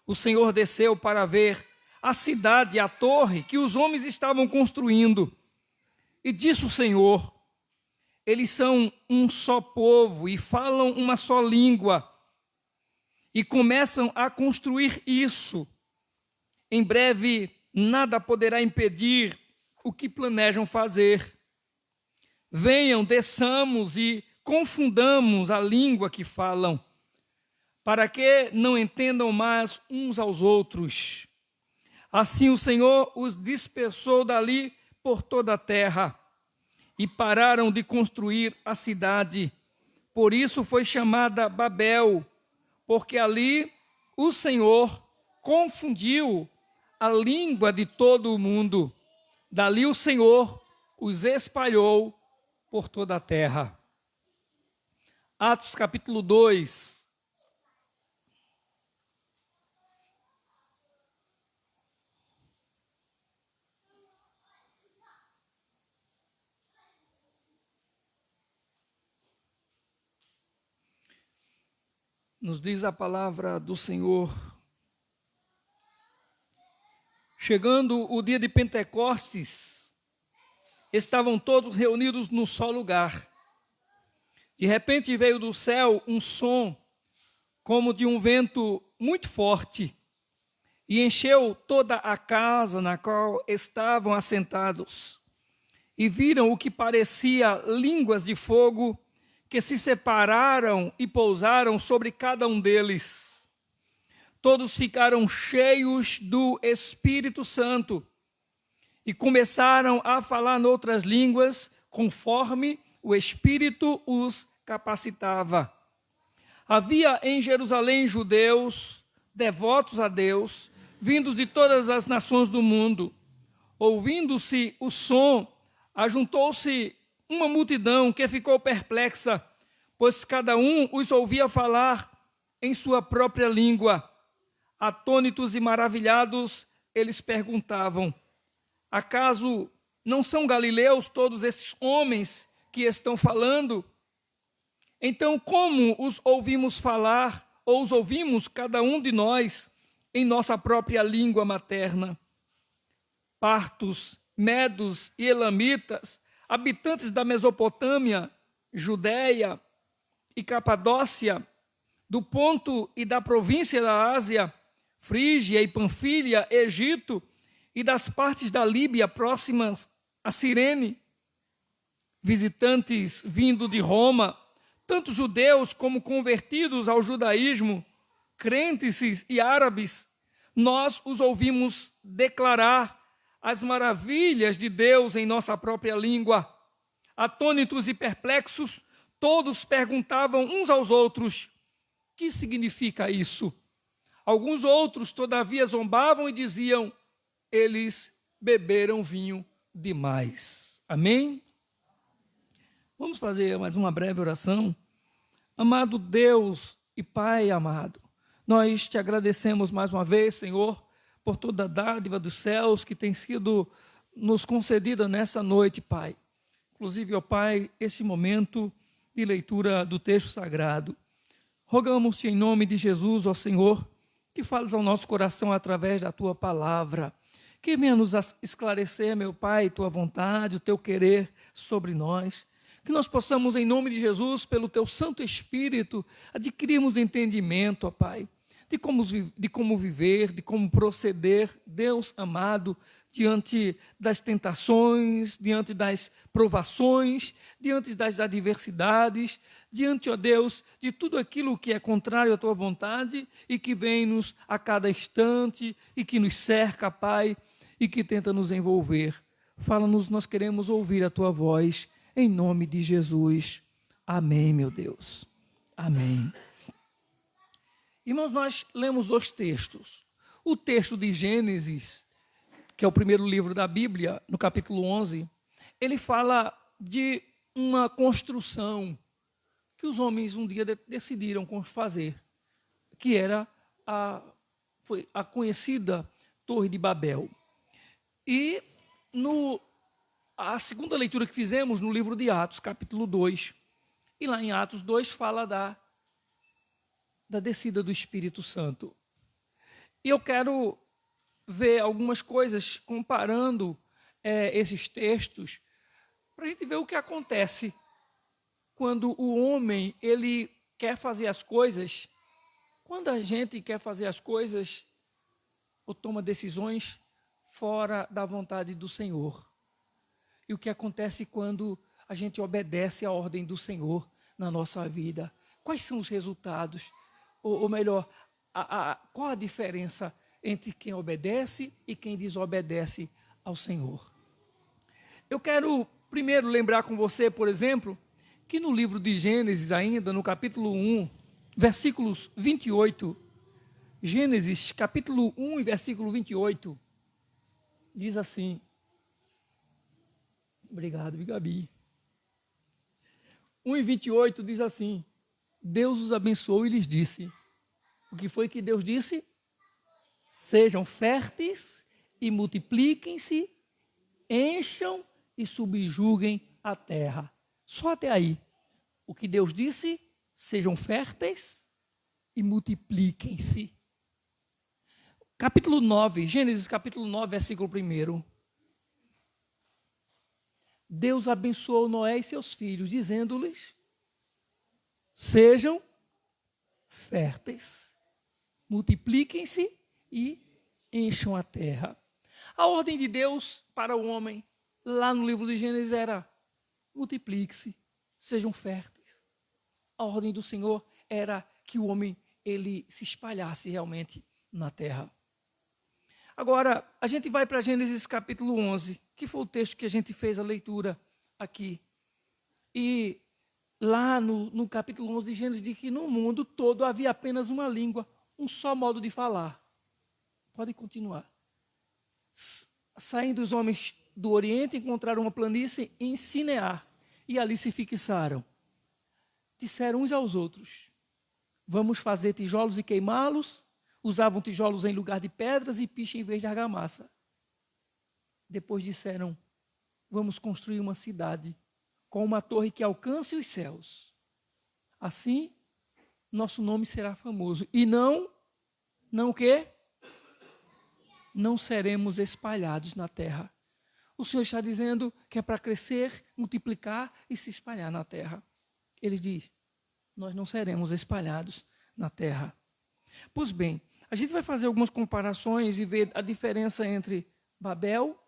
O Senhor desceu para ver a cidade e a torre que os homens estavam construindo. E disse o Senhor: eles são um só povo e falam uma só língua. E começam a construir isso. Em breve, nada poderá impedir o que planejam fazer. Venham, desçamos e confundamos a língua que falam. para que não entendam mais uns aos outros. Assim o Senhor os dispersou dali por toda a terra e pararam de construir a cidade. Por isso foi chamada Babel, porque ali o Senhor confundiu a língua de todo o mundo. Dali o Senhor os espalhou por toda a terra. Atos capítulo 2. Nos diz a palavra do Senhor: chegando o dia de Pentecostes, estavam todos reunidos num só lugar. De repente veio do céu um som, como de um vento muito forte, e encheu toda a casa na qual estavam assentados. E viram o que parecia línguas de fogo, que se separaram e pousaram sobre cada um deles. Todos ficaram cheios do Espírito Santo e começaram a falar noutras línguas, conforme o Espírito os capacitava. Havia em Jerusalém judeus, devotos a Deus, vindos de todas as nações do mundo. Ouvindo-se o som, ajuntou-se uma multidão que ficou perplexa, pois cada um os ouvia falar em sua própria língua. Atônitos e maravilhados, eles perguntavam: acaso não são galileus todos esses homens que estão falando? Então, como os ouvimos falar, ou os ouvimos cada um de nós em nossa própria língua materna? Partos, medos e elamitas, habitantes da Mesopotâmia, Judéia e Capadócia, do Ponto e da província da Ásia, Frígia e Panfilha, Egito e das partes da Líbia próximas a Cirene, visitantes vindo de Roma, tanto judeus como convertidos ao judaísmo, crentes e árabes, nós os ouvimos declarar as maravilhas de Deus em nossa própria língua. Atônitos e perplexos, todos perguntavam uns aos outros: que significa isso? Alguns outros, todavia, zombavam e diziam: eles beberam vinho demais. Amém? Vamos fazer mais uma breve oração. Amado Deus e Pai amado, nós te agradecemos mais uma vez, Senhor, por toda a dádiva dos céus que tem sido nos concedida nessa noite, Pai. Inclusive, ó Pai, esse momento de leitura do texto sagrado. Rogamos-te em nome de Jesus, ó Senhor, que fales ao nosso coração através da tua palavra, que venha nos esclarecer, meu Pai, tua vontade, o teu querer sobre nós, que nós possamos, em nome de Jesus, pelo teu Santo Espírito, adquirirmos entendimento, ó Pai, de como viver, de como proceder, Deus amado, diante das tentações, diante das provações, diante das adversidades, diante, ó Deus, de tudo aquilo que é contrário à tua vontade e que vem-nos a cada instante e que nos cerca, Pai, e que tenta nos envolver. Fala-nos, nós queremos ouvir a tua voz, em nome de Jesus. Amém, meu Deus. Amém. Irmãos, nós lemos dois textos. O texto de Gênesis, que é o primeiro livro da Bíblia, no capítulo 11, ele fala de uma construção que os homens um dia decidiram fazer, que era foi a conhecida Torre de Babel. E a segunda leitura que fizemos no livro de Atos, capítulo 2, e lá em Atos 2 fala da descida do Espírito Santo. E eu quero ver algumas coisas comparando esses textos, para a gente ver o que acontece quando o homem ele quer fazer as coisas, quando a gente quer fazer as coisas ou toma decisões fora da vontade do Senhor. E o que acontece quando a gente obedece à ordem do Senhor na nossa vida. Quais são os resultados? ou melhor, qual a diferença entre quem obedece e quem desobedece ao Senhor? Eu quero primeiro lembrar com você, por exemplo, que no livro de Gênesis ainda, no capítulo 1, versículos 28, Gênesis capítulo 1 e versículo 28, diz assim, obrigado, Gabi. 1 e 28 diz assim, Deus os abençoou e lhes disse, o que foi que Deus disse? Sejam férteis e multipliquem-se, encham e subjuguem a terra. Só até aí. O que Deus disse, sejam férteis e multipliquem-se. Capítulo 9, Gênesis capítulo 9, versículo 1. Deus abençoou Noé e seus filhos, dizendo-lhes, sejam férteis, multipliquem-se e encham a terra. A ordem de Deus para o homem, lá no livro de Gênesis, era multiplique-se, sejam férteis. A ordem do Senhor era que o homem ele se espalhasse realmente na terra. Agora, a gente vai para Gênesis capítulo 11, que foi o texto que a gente fez a leitura aqui. E lá no capítulo 11 de Gênesis diz que no mundo todo havia apenas uma língua, um só modo de falar. Pode continuar. Saindo os homens do Oriente, encontraram uma planície em Sinear, e ali se fixaram. Disseram uns aos outros, vamos fazer tijolos e queimá-los. Usavam tijolos em lugar de pedras e piche em vez de argamassa. Depois disseram, vamos construir uma cidade com uma torre que alcance os céus. Assim, nosso nome será famoso. E não o quê? Não seremos espalhados na terra. O Senhor está dizendo que é para crescer, multiplicar e se espalhar na terra. Ele diz, nós não seremos espalhados na terra. Pois bem, a gente vai fazer algumas comparações e ver a diferença entre Babel,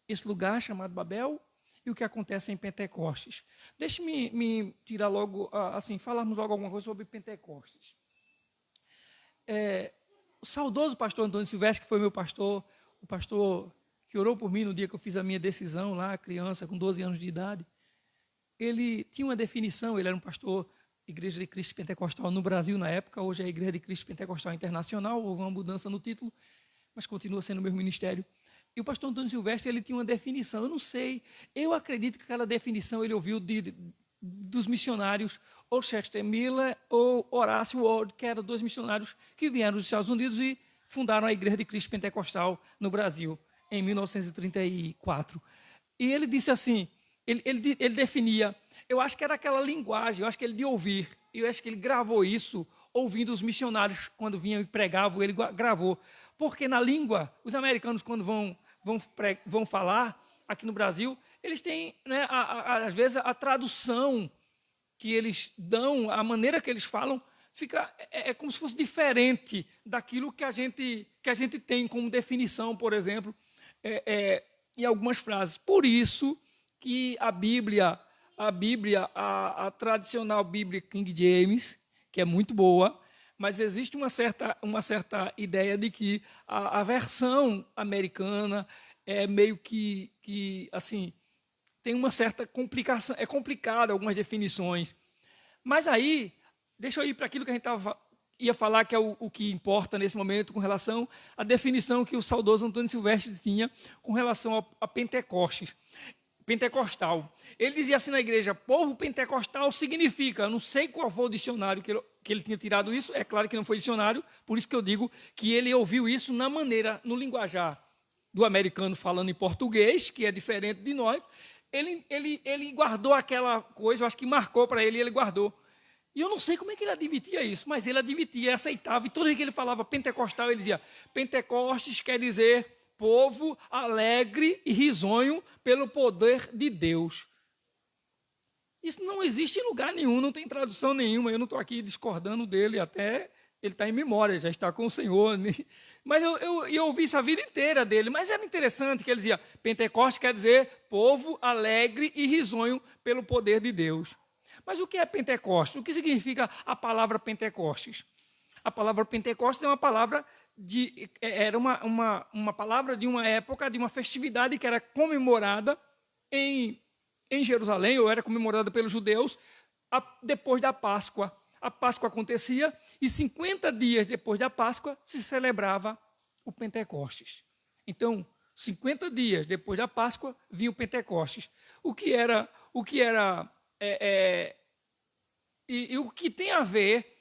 esse lugar chamado Babel, e o que acontece em Pentecostes. Deixe-me me tirar logo, assim, falarmos logo alguma coisa sobre Pentecostes. O saudoso pastor Antônio Silvestre, que foi meu pastor, o pastor que orou por mim no dia que eu fiz a minha decisão lá, criança, com 12 anos de idade, ele tinha uma definição, ele era um pastor Igreja de Cristo Pentecostal no Brasil na época, hoje é a Igreja de Cristo Pentecostal Internacional, houve uma mudança no título, mas continua sendo o mesmo ministério. E o pastor Antônio Silvestre, ele tinha uma definição, eu não sei, eu acredito que aquela definição ele ouviu dos missionários, ou Chester Miller ou Horácio Ward, que eram dois missionários que vieram dos Estados Unidos e fundaram a Igreja de Cristo Pentecostal no Brasil, em 1934. E ele disse assim, ele definia, eu acho que era aquela linguagem, eu acho que ele de ouvir, eu acho que ele gravou isso, ouvindo os missionários quando vinham e pregavam, ele gravou. Porque na língua, os americanos quando vão falar aqui no Brasil, eles têm, né, às vezes, a tradução que eles dão, a maneira que eles falam, fica como se fosse diferente daquilo que a gente tem como definição, por exemplo, em algumas frases. Por isso que a Bíblia, a tradicional Bíblia King James, que é muito boa, mas existe uma certa ideia de que a versão americana é meio que assim, tem uma certa complicação, é complicado algumas definições. Mas aí, deixa eu ir para aquilo que a gente ia falar, que é o que importa nesse momento, com relação à definição que o saudoso Antônio Silvestre tinha com relação a Pentecostes. Pentecostal. Ele dizia assim na igreja, povo pentecostal significa, eu não sei qual foi o dicionário que ele tinha tirado isso, é claro que não foi dicionário, por isso que eu digo que ele ouviu isso na maneira, no linguajar do americano falando em português, que é diferente de nós, ele guardou aquela coisa, eu acho que marcou para ele, e ele guardou. E eu não sei como é que ele admitia isso, mas ele admitia, aceitava, e toda vez que ele falava pentecostal, ele dizia, Pentecostes quer dizer povo alegre e risonho pelo poder de Deus. Isso não existe em lugar nenhum, não tem tradução nenhuma, eu não estou aqui discordando dele, até ele está em memória, já está com o Senhor. Mas eu ouvi isso a vida inteira dele, mas era interessante que ele dizia, Pentecostes quer dizer povo alegre e risonho pelo poder de Deus. Mas o que é Pentecostes? O que significa a palavra Pentecostes? A palavra Pentecostes é uma palavra era uma palavra de uma época, de uma festividade que era comemorada em Jerusalém, ou era comemorada pelos judeus, depois da Páscoa. A Páscoa acontecia e 50 dias depois da Páscoa se celebrava o Pentecostes. Então, 50 dias depois da Páscoa vinha o Pentecostes. O que o que tem a ver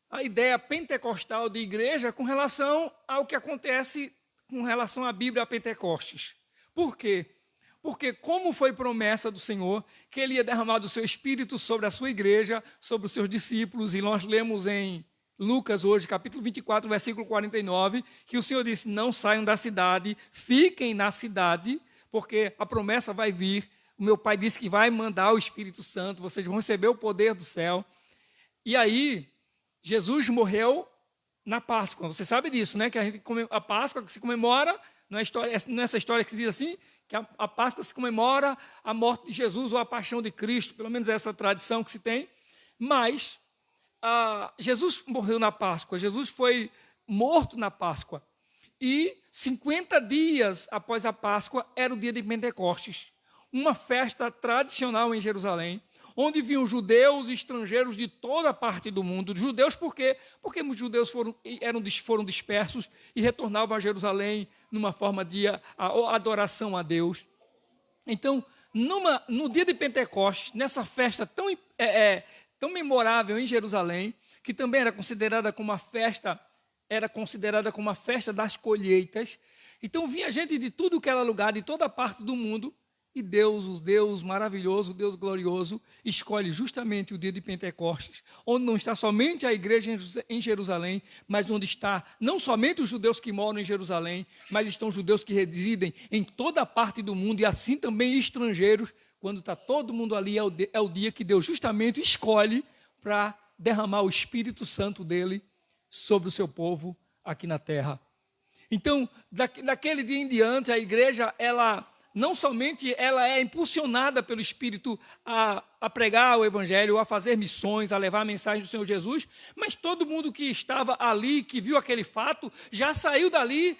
a ideia pentecostal de igreja com relação ao que acontece com relação à Bíblia a Pentecostes. Por quê? Porque como foi promessa do Senhor que Ele ia derramar do seu Espírito sobre a sua igreja, sobre os seus discípulos, e nós lemos em Lucas hoje, capítulo 24, versículo 49, que o Senhor disse, não saiam da cidade, fiquem na cidade, porque a promessa vai vir. O meu Pai disse que vai mandar o Espírito Santo, vocês vão receber o poder do céu. E aí, Jesus morreu na Páscoa. Você sabe disso, né? Que a Páscoa que se comemora, não é essa história que se diz assim, que a Páscoa se comemora a morte de Jesus ou a paixão de Cristo, pelo menos essa tradição que se tem. Mas Jesus morreu na Páscoa, Jesus foi morto na Páscoa. E 50 dias após a Páscoa era o dia de Pentecostes, uma festa tradicional em Jerusalém, onde vinham judeus e estrangeiros de toda parte do mundo. Judeus por quê? Porque muitos judeus foram dispersos e retornavam a Jerusalém numa forma de adoração a Deus. Então, no dia de Pentecostes, nessa festa tão memorável em Jerusalém, que também era considerada como uma festa das colheitas. Então vinha gente de tudo que era lugar, de toda parte do mundo, e Deus, o Deus maravilhoso, o Deus glorioso, escolhe justamente o dia de Pentecostes, onde não está somente a igreja em Jerusalém, mas onde está não somente os judeus que moram em Jerusalém, mas estão os judeus que residem em toda parte do mundo, e assim também estrangeiros. Quando está todo mundo ali, é o dia que Deus justamente escolhe para derramar o Espírito Santo dele sobre o seu povo aqui na terra. Então, daquele dia em diante, a igreja, não somente ela é impulsionada pelo Espírito a pregar o Evangelho, a fazer missões, a levar a mensagem do Senhor Jesus, mas todo mundo que estava ali, que viu aquele fato, já saiu dali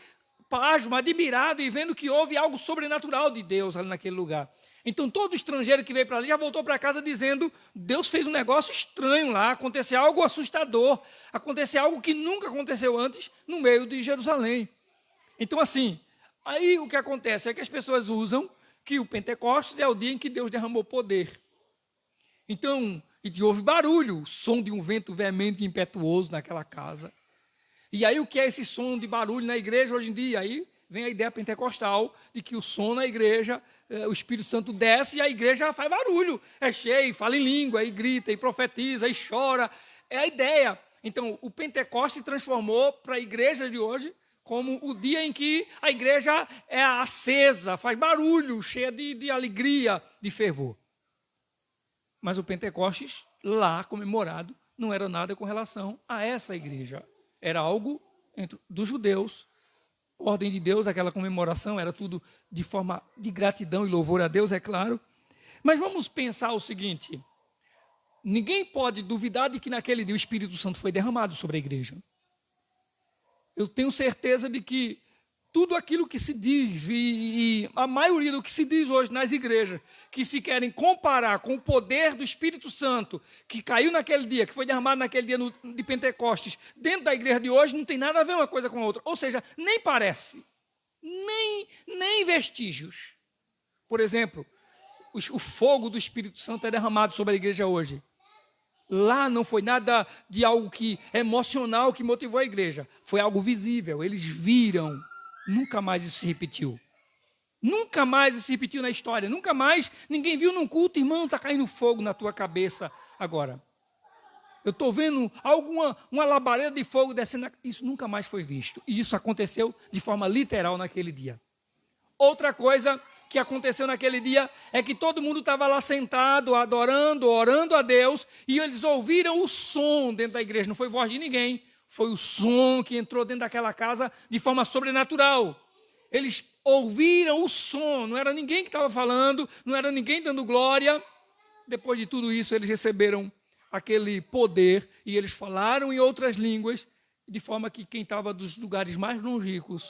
pasmo, admirado e vendo que houve algo sobrenatural de Deus ali naquele lugar. Então todo estrangeiro que veio para ali já voltou para casa dizendo, Deus fez um negócio estranho lá, aconteceu algo assustador, aconteceu algo que nunca aconteceu antes no meio de Jerusalém. Então assim, aí o que acontece é que as pessoas usam que o Pentecostes é o dia em que Deus derramou poder. Então, houve barulho, o som de um vento veemente e impetuoso naquela casa. E aí o que é esse som de barulho na igreja hoje em dia? Aí vem a ideia pentecostal de que o som na igreja, o Espírito Santo desce e a igreja faz barulho. É cheio, fala em língua, e grita, e profetiza, e chora. É a ideia. Então, o Pentecostes se transformou para a igreja de hoje como o dia em que a igreja é acesa, faz barulho, cheia de alegria, de fervor. Mas o Pentecostes, lá comemorado, não era nada com relação a essa igreja. Era algo dos judeus, ordem de Deus, aquela comemoração, era tudo de forma de gratidão e louvor a Deus, é claro. Mas vamos pensar o seguinte, ninguém pode duvidar de que naquele dia o Espírito Santo foi derramado sobre a igreja. Eu tenho certeza de que tudo aquilo que se diz, e a maioria do que se diz hoje nas igrejas, que se querem comparar com o poder do Espírito Santo, que caiu naquele dia, que foi derramado naquele dia de Pentecostes, dentro da igreja de hoje, não tem nada a ver uma coisa com a outra. Ou seja, nem parece, nem vestígios. Por exemplo, o fogo do Espírito Santo é derramado sobre a igreja hoje. Lá não foi nada de algo emocional que motivou a igreja. Foi algo visível, eles viram. Nunca mais isso se repetiu. Nunca mais isso se repetiu na história. Nunca mais ninguém viu num culto, irmão, está caindo fogo na tua cabeça agora. Eu estou vendo uma labareda de fogo descendo. Isso nunca mais foi visto. E isso aconteceu de forma literal naquele dia. Outra coisa que aconteceu naquele dia é que todo mundo estava lá sentado, adorando, orando a Deus, e eles ouviram o som dentro da igreja. Não foi voz de ninguém. Foi o som que entrou dentro daquela casa de forma sobrenatural. Eles ouviram o som, não era ninguém que estava falando, não era ninguém dando glória, depois de tudo isso, eles receberam aquele poder e eles falaram em outras línguas, de forma que quem estava dos lugares mais longínquos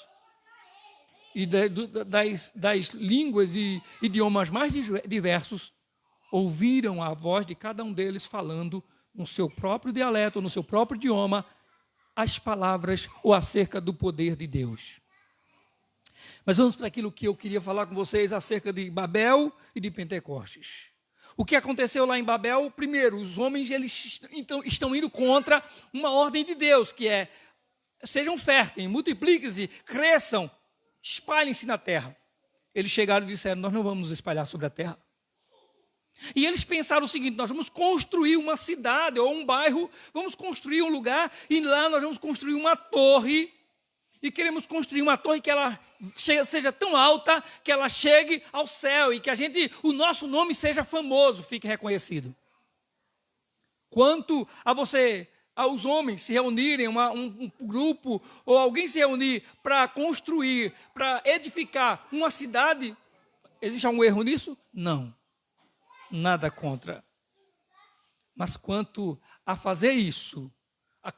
e das línguas e idiomas mais diversos, ouviram a voz de cada um deles falando no seu próprio dialeto, no seu próprio idioma, as palavras ou acerca do poder de Deus. Mas vamos para aquilo que eu queria falar com vocês acerca de Babel e de Pentecostes. O que aconteceu lá em Babel? Primeiro, os homens eles estão indo contra uma ordem de Deus, que é: sejam férteis, multipliquem-se, cresçam, espalhem-se na terra. Eles chegaram e disseram: nós não vamos nos espalhar sobre a terra. E eles pensaram o seguinte: nós vamos construir uma cidade ou um bairro, vamos construir um lugar e lá nós vamos construir uma torre. E queremos construir uma torre que ela seja tão alta que ela chegue ao céu e que o nosso nome seja famoso, fique reconhecido. Quanto aos homens se reunirem, um grupo ou alguém se reunir para construir, para edificar uma cidade, existe algum erro nisso? Não. Nada contra. Mas quanto a fazer isso, a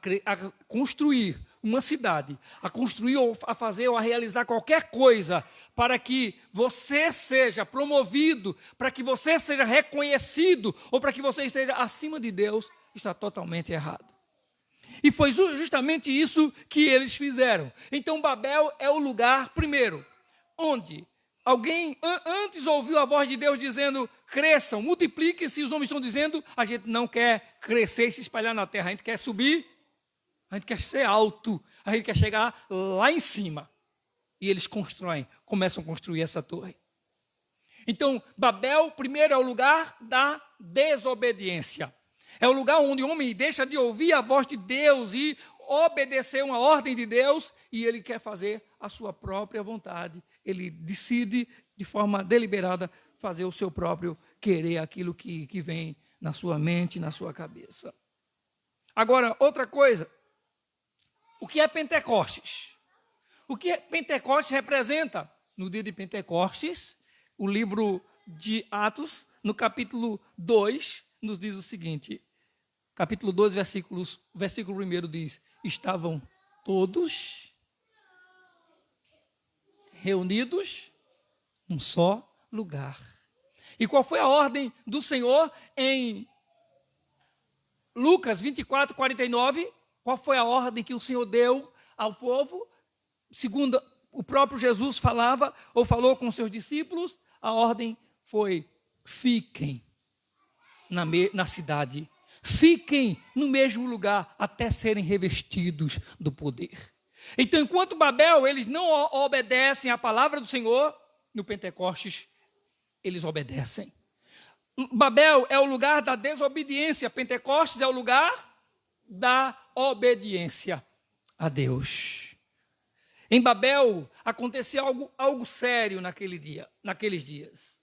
construir uma cidade, a construir ou a fazer ou a realizar qualquer coisa para que você seja promovido, para que você seja reconhecido ou para que você esteja acima de Deus, está totalmente errado. E foi justamente isso que eles fizeram. Então Babel é o lugar, primeiro, onde alguém antes ouviu a voz de Deus dizendo: cresçam, multipliquem-se. Os homens estão dizendo: a gente não quer crescer e se espalhar na terra, a gente quer subir, a gente quer ser alto, a gente quer chegar lá em cima. E eles começam a construir essa torre. Então, Babel, primeiro, é o lugar da desobediência. É o lugar onde o homem deixa de ouvir a voz de Deus e obedecer uma ordem de Deus, e ele quer fazer a sua própria vontade. Ele decide, de forma deliberada, fazer o seu próprio querer, aquilo que vem na sua mente, na sua cabeça. Agora, outra coisa. O que é Pentecostes? O que Pentecostes representa? No dia de Pentecostes, o livro de Atos, no capítulo 2, nos diz o seguinte. Capítulo 2, versículo 1 diz: estavam todos reunidos num só lugar. E qual foi a ordem do Senhor em Lucas 24, 49? Qual foi a ordem que o Senhor deu ao povo? Segundo o próprio Jesus falava, ou falou com seus discípulos, a ordem foi: fiquem na cidade. Fiquem no mesmo lugar até serem revestidos do poder. Então, enquanto Babel, eles não obedecem à palavra do Senhor, no Pentecostes, eles obedecem. Babel é o lugar da desobediência, Pentecostes é o lugar da obediência a Deus. Em Babel aconteceu algo sério naqueles dias.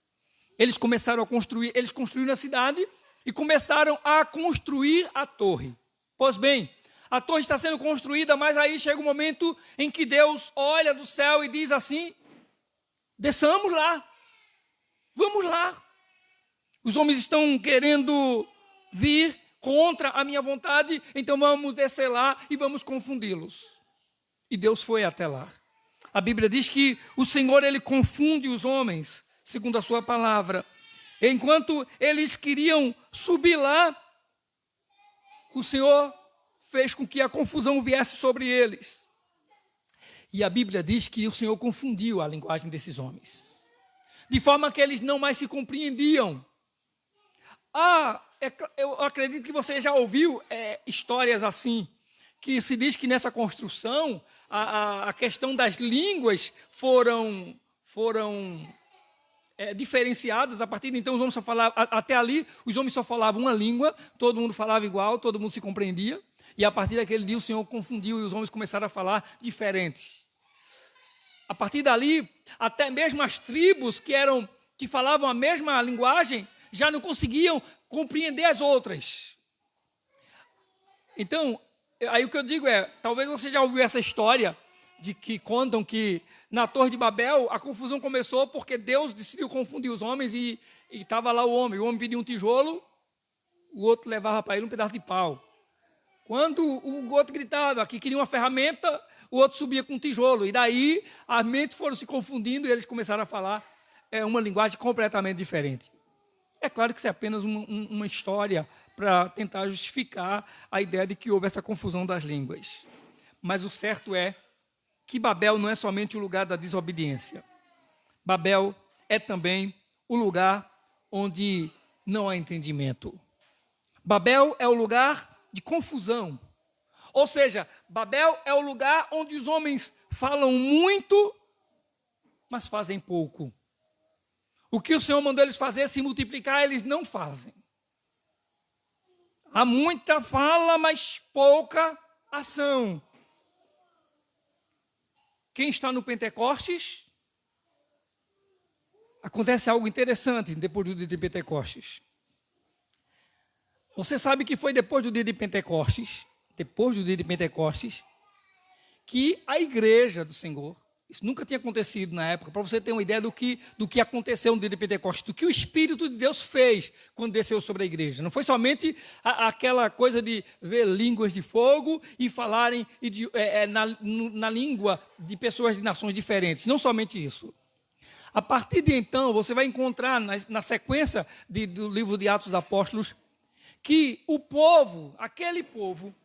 Eles começaram a construir, eles construíram a cidade e começaram a construir a torre. Pois bem, a torre está sendo construída, mas aí chega um momento em que Deus olha do céu e diz assim: desçamos lá, vamos lá. Os homens estão querendo vir contra a minha vontade, então vamos descer lá e vamos confundi-los. E Deus foi até lá. A Bíblia diz que o Senhor, ele confunde os homens, segundo a sua palavra. Enquanto eles queriam subir lá, o Senhor fez com que a confusão viesse sobre eles. E a Bíblia diz que o Senhor confundiu a linguagem desses homens, de forma que eles não mais se compreendiam. Eu acredito que você já ouviu histórias assim, que se diz que nessa construção a questão das línguas foram diferenciadas. A partir de então os homens só falavam, até ali os homens só falavam uma língua, todo mundo falava igual, todo mundo se compreendia, e a partir daquele dia o Senhor confundiu e os homens começaram a falar diferentes. A partir dali, até mesmo as tribos que falavam a mesma linguagem já não conseguiam compreender as outras. Então, aí o que eu digo talvez você já ouviu essa história de que contam que na Torre de Babel, a confusão começou porque Deus decidiu confundir os homens e estava lá o homem pedia um tijolo, o outro levava para ele um pedaço de pau. Quando o outro gritava que queria uma ferramenta, o outro subia com um tijolo. E daí as mentes foram se confundindo e eles começaram a falar uma linguagem completamente diferente. É claro que isso é apenas uma história para tentar justificar a ideia de que houve essa confusão das línguas. Mas o certo é que Babel não é somente o lugar da desobediência. Babel é também o lugar onde não há entendimento. Babel é o lugar de confusão. Ou seja, Babel é o lugar onde os homens falam muito, mas fazem pouco. O que o Senhor mandou eles fazer, se multiplicar, eles não fazem. Há muita fala, mas pouca ação. Quem está no Pentecostes, acontece algo interessante depois do dia de Pentecostes. Você sabe que foi depois do dia de Pentecostes, que a igreja do Senhor, isso nunca tinha acontecido na época, para você ter uma ideia do que aconteceu no dia de Pentecostes, do que o Espírito de Deus fez quando desceu sobre a igreja. Não foi somente aquela coisa de ver línguas de fogo e falarem na língua de pessoas de nações diferentes, não somente isso. A partir de então, você vai encontrar na sequência do livro de Atos dos Apóstolos, que o povo, aquele povo,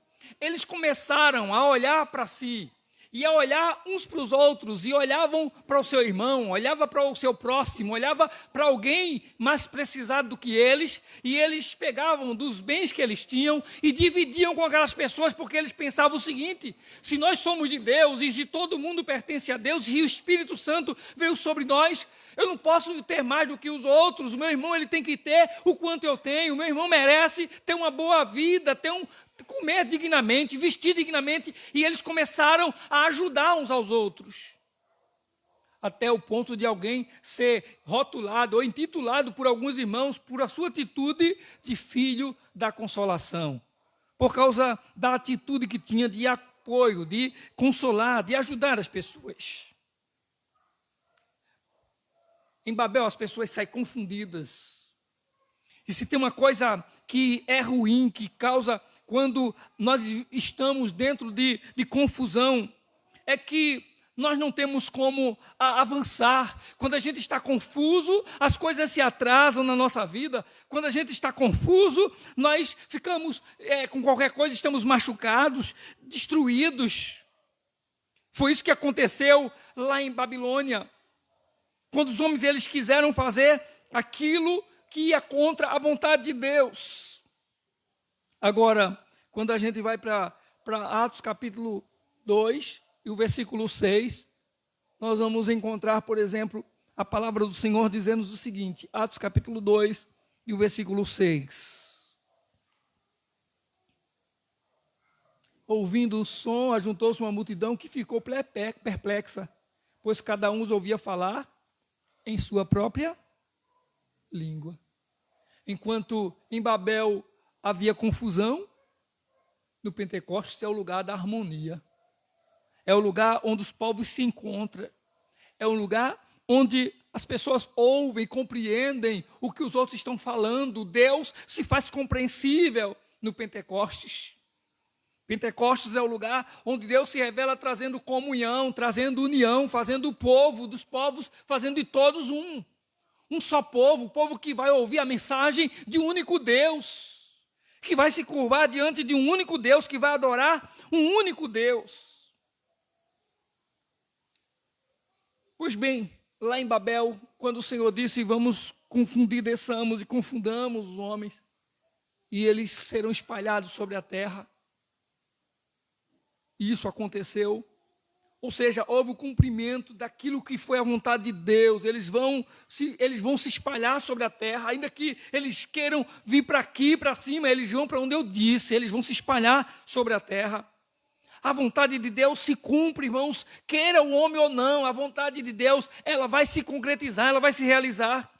eles começaram a olhar para si, e a olhar uns para os outros, e olhavam para o seu irmão, olhava para o seu próximo, olhava para alguém mais precisado do que eles, e eles pegavam dos bens que eles tinham e dividiam com aquelas pessoas, porque eles pensavam o seguinte: se nós somos de Deus e se todo mundo pertence a Deus e o Espírito Santo veio sobre nós, eu não posso ter mais do que os outros, o meu irmão ele tem que ter o quanto eu tenho, o meu irmão merece ter uma boa vida, comer dignamente, vestir dignamente, e eles começaram a ajudar uns aos outros. Até o ponto de alguém ser rotulado ou intitulado por alguns irmãos por a sua atitude de filho da consolação. Por causa da atitude que tinha de apoio, de consolar, de ajudar as pessoas. Em Babel as pessoas saem confundidas. E se tem uma coisa que é ruim, que causa quando nós estamos dentro de confusão, é que nós não temos como avançar. Quando a gente está confuso, as coisas se atrasam na nossa vida. Quando a gente está confuso, nós ficamos com qualquer coisa, estamos machucados, destruídos. Foi isso que aconteceu lá em Babilônia, quando os homens eles quiseram fazer aquilo que ia contra a vontade de Deus. Agora, quando a gente vai para Atos capítulo 2 e o versículo 6, nós vamos encontrar, por exemplo, a palavra do Senhor dizendo o seguinte, Atos capítulo 2 e o versículo 6. Ouvindo o som, ajuntou-se uma multidão que ficou perplexa, pois cada um os ouvia falar em sua própria língua. Enquanto em Babel havia confusão, no Pentecostes é o lugar da harmonia. É o lugar onde os povos se encontram. É um lugar onde as pessoas ouvem e compreendem o que os outros estão falando. Deus se faz compreensível no Pentecostes. Pentecostes é o lugar onde Deus se revela trazendo comunhão, trazendo união, fazendo o povo dos povos, fazendo de todos um. Um só povo, o povo que vai ouvir a mensagem de um único Deus, que vai se curvar diante de um único Deus, que vai adorar um único Deus. Pois bem, lá em Babel, quando o Senhor disse, vamos confundir, desçamos e confundamos os homens, e eles serão espalhados sobre a terra, e isso aconteceu. Ou seja, houve o cumprimento daquilo que foi a vontade de Deus. Eles vão se espalhar sobre a terra, ainda que eles queiram vir para aqui, para cima, eles vão para onde eu disse, eles vão se espalhar sobre a terra. A vontade de Deus se cumpre, irmãos, queira o homem ou não, a vontade de Deus, ela vai se concretizar, ela vai se realizar.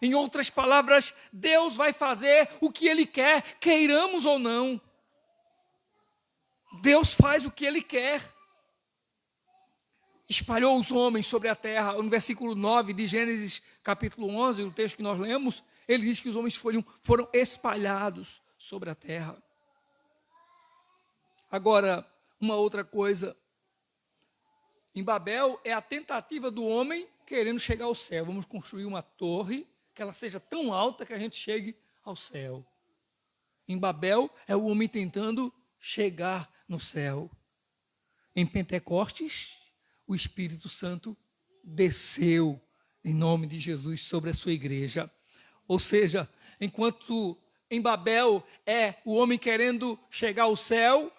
Em outras palavras, Deus vai fazer o que Ele quer, queiramos ou não. Deus faz o que Ele quer. espalhou os homens sobre a terra. No versículo 9 de Gênesis, capítulo 11, o texto que nós lemos, ele diz que os homens foram espalhados sobre a terra. Agora, uma outra coisa. Em Babel é a tentativa do homem querendo chegar ao céu. Vamos construir uma torre que ela seja tão alta que a gente chegue ao céu. Em Babel é o homem tentando chegar no céu. Em Pentecostes, o Espírito Santo desceu em nome de Jesus sobre a sua igreja. Ou seja, enquanto em Babel é o homem querendo chegar ao céu,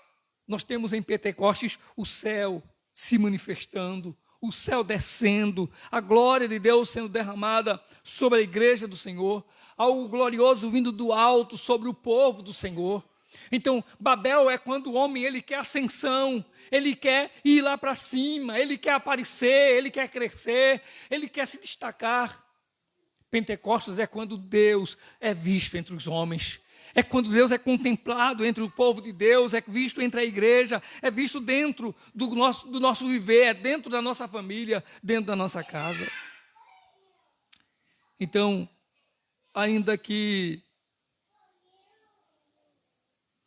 nós temos em Pentecostes o céu se manifestando, o céu descendo, a glória de Deus sendo derramada sobre a igreja do Senhor, algo glorioso vindo do alto sobre o povo do Senhor. Então, Babel é quando o homem ele quer ascensão, ele quer ir lá para cima, ele quer aparecer, ele quer crescer, ele quer se destacar. Pentecostes é quando Deus é visto entre os homens, é quando Deus é contemplado entre o povo de Deus, é visto entre a igreja, é visto dentro do nosso viver, é dentro da nossa família, dentro da nossa casa. Então, ainda que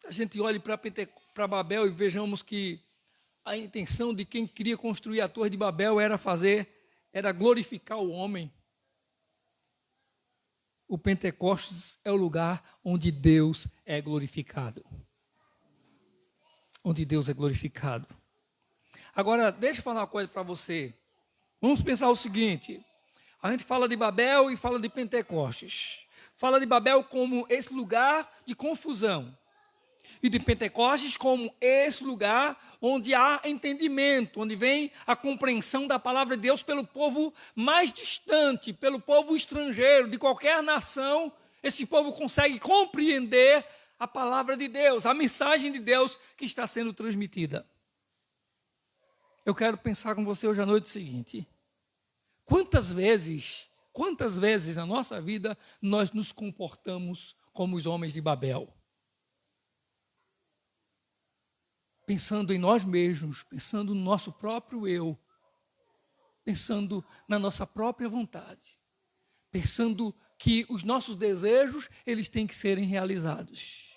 a gente olhe para Babel e vejamos que a intenção de quem queria construir a Torre de Babel era glorificar o homem. O Pentecostes é o lugar onde Deus é glorificado. Onde Deus é glorificado. Agora, deixa eu falar uma coisa para você. Vamos pensar o seguinte. A gente fala de Babel e fala de Pentecostes. Fala de Babel como esse lugar de confusão. E de Pentecostes como esse lugar onde há entendimento, onde vem a compreensão da palavra de Deus pelo povo mais distante, pelo povo estrangeiro, de qualquer nação. Esse povo consegue compreender a palavra de Deus, a mensagem de Deus que está sendo transmitida. Eu quero pensar com você hoje à noite o seguinte: quantas vezes na nossa vida nós nos comportamos como os homens de Babel? Pensando em nós mesmos, pensando no nosso próprio eu, pensando na nossa própria vontade, pensando que os nossos desejos, eles têm que serem realizados.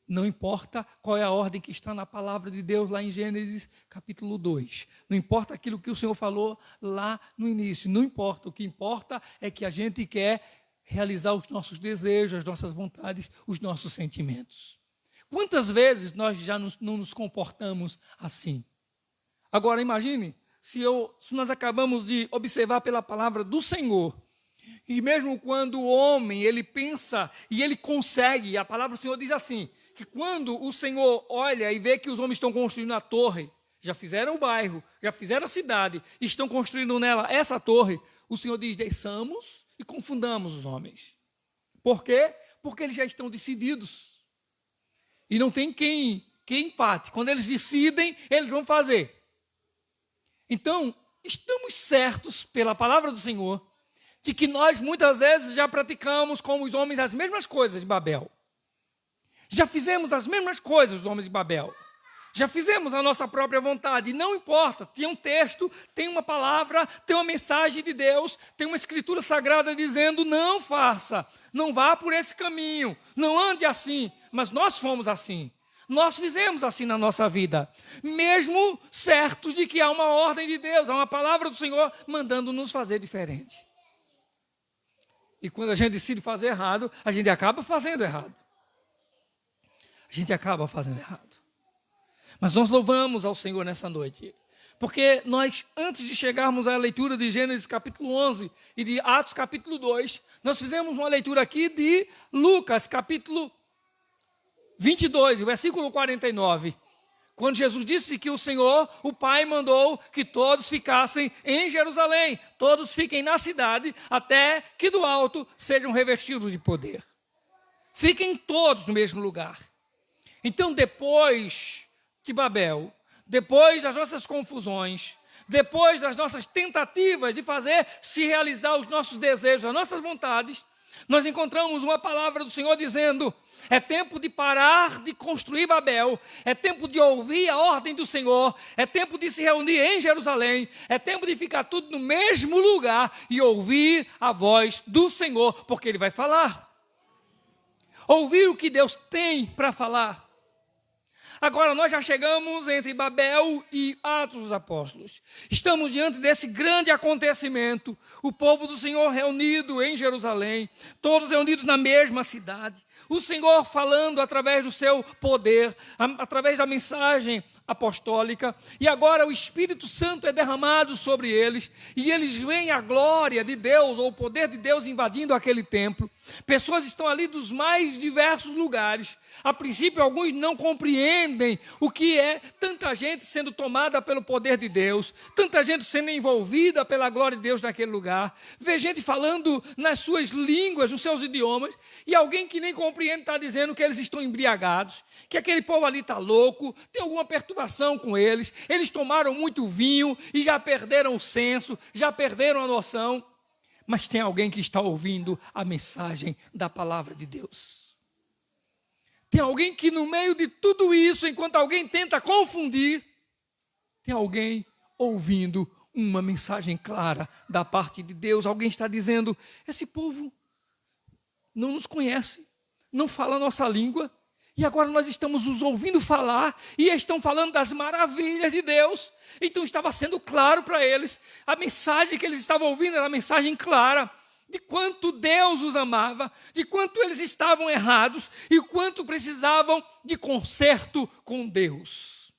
Não importa qual é a ordem que está na palavra de Deus lá em Gênesis capítulo 2. Não importa aquilo que o Senhor falou lá no início. Não importa. O que importa é que a gente quer realizar os nossos desejos, as nossas vontades, os nossos sentimentos. Quantas vezes nós já não nos comportamos assim? Agora imagine, se nós acabamos de observar pela palavra do Senhor, e mesmo quando o homem, ele pensa e ele consegue, a palavra do Senhor diz assim, que quando o Senhor olha e vê que os homens estão construindo a torre, já fizeram o bairro, já fizeram a cidade, estão construindo nela essa torre, o Senhor diz, desçamos e confundamos os homens. Por quê? Porque eles já estão decididos. E não tem quem empate. Quando eles decidem, eles vão fazer. Então, estamos certos, pela palavra do Senhor, de que nós muitas vezes já praticamos como os homens as mesmas coisas de Babel. Já fizemos as mesmas coisas os homens de Babel. Já fizemos a nossa própria vontade. E não importa, tem um texto, tem uma palavra, tem uma mensagem de Deus, tem uma escritura sagrada dizendo, não faça, não vá por esse caminho, não ande assim. Mas nós fomos assim. Nós fizemos assim na nossa vida. Mesmo certos de que há uma ordem de Deus, há uma palavra do Senhor mandando nos fazer diferente. E quando a gente decide fazer errado, a gente acaba fazendo errado. A gente acaba fazendo errado. Mas nós louvamos ao Senhor nessa noite. Porque nós, antes de chegarmos à leitura de Gênesis capítulo 11 e de Atos capítulo 2, nós fizemos uma leitura aqui de Lucas capítulo 22, versículo 49. Quando Jesus disse que o Senhor, o Pai, mandou que todos ficassem em Jerusalém, todos fiquem na cidade, até que do alto sejam revestidos de poder. Fiquem todos no mesmo lugar. Então, depois de Babel, depois das nossas confusões, depois das nossas tentativas de fazer se realizar os nossos desejos, as nossas vontades, nós encontramos uma palavra do Senhor dizendo: é tempo de parar de construir Babel, é tempo de ouvir a ordem do Senhor, é tempo de se reunir em Jerusalém, é tempo de ficar tudo no mesmo lugar e ouvir a voz do Senhor, porque Ele vai falar. Ouvir o que Deus tem para falar. Agora nós já chegamos entre Babel e Atos dos Apóstolos. Estamos diante desse grande acontecimento. O povo do Senhor reunido em Jerusalém, todos reunidos na mesma cidade. O Senhor falando através do seu poder, através da mensagem apostólica. E agora o Espírito Santo é derramado sobre eles. E eles veem a glória de Deus, ou o poder de Deus invadindo aquele templo. Pessoas estão ali dos mais diversos lugares. A princípio, alguns não compreendem o que é tanta gente sendo tomada pelo poder de Deus, tanta gente sendo envolvida pela glória de Deus naquele lugar. Vê gente falando nas suas línguas, nos seus idiomas, e alguém que nem compreende está dizendo que eles estão embriagados, que aquele povo ali está louco, tem alguma perturbação com eles, eles tomaram muito vinho e já perderam o senso, já perderam a noção. Mas tem alguém que está ouvindo a mensagem da palavra de Deus. Tem alguém que no meio de tudo isso, enquanto alguém tenta confundir, tem alguém ouvindo uma mensagem clara da parte de Deus. Alguém está dizendo: esse povo não nos conhece, não fala a nossa língua, e agora nós estamos os ouvindo falar, e estão falando das maravilhas de Deus. Então estava sendo claro para eles, a mensagem que eles estavam ouvindo era uma mensagem clara, de quanto Deus os amava, de quanto eles estavam errados, e quanto precisavam de conserto com Deus.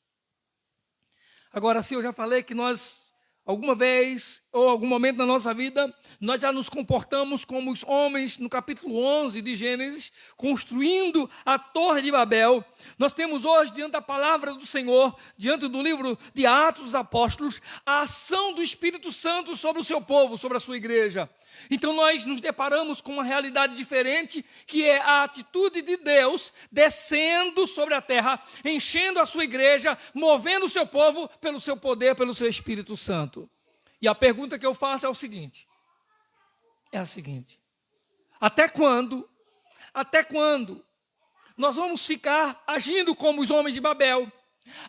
Agora, se eu já falei que nós, alguma vez, ou algum momento na nossa vida, nós já nos comportamos como os homens, no capítulo 11 de Gênesis, construindo a Torre de Babel. Nós temos hoje, diante da palavra do Senhor, diante do livro de Atos dos Apóstolos, a ação do Espírito Santo sobre o seu povo, sobre a sua igreja. Então nós nos deparamos com uma realidade diferente, que é a atitude de Deus descendo sobre a terra, enchendo a sua igreja, movendo o seu povo pelo seu poder, pelo seu Espírito Santo. E a pergunta que eu faço é a seguinte: até quando nós vamos ficar agindo como os homens de Babel?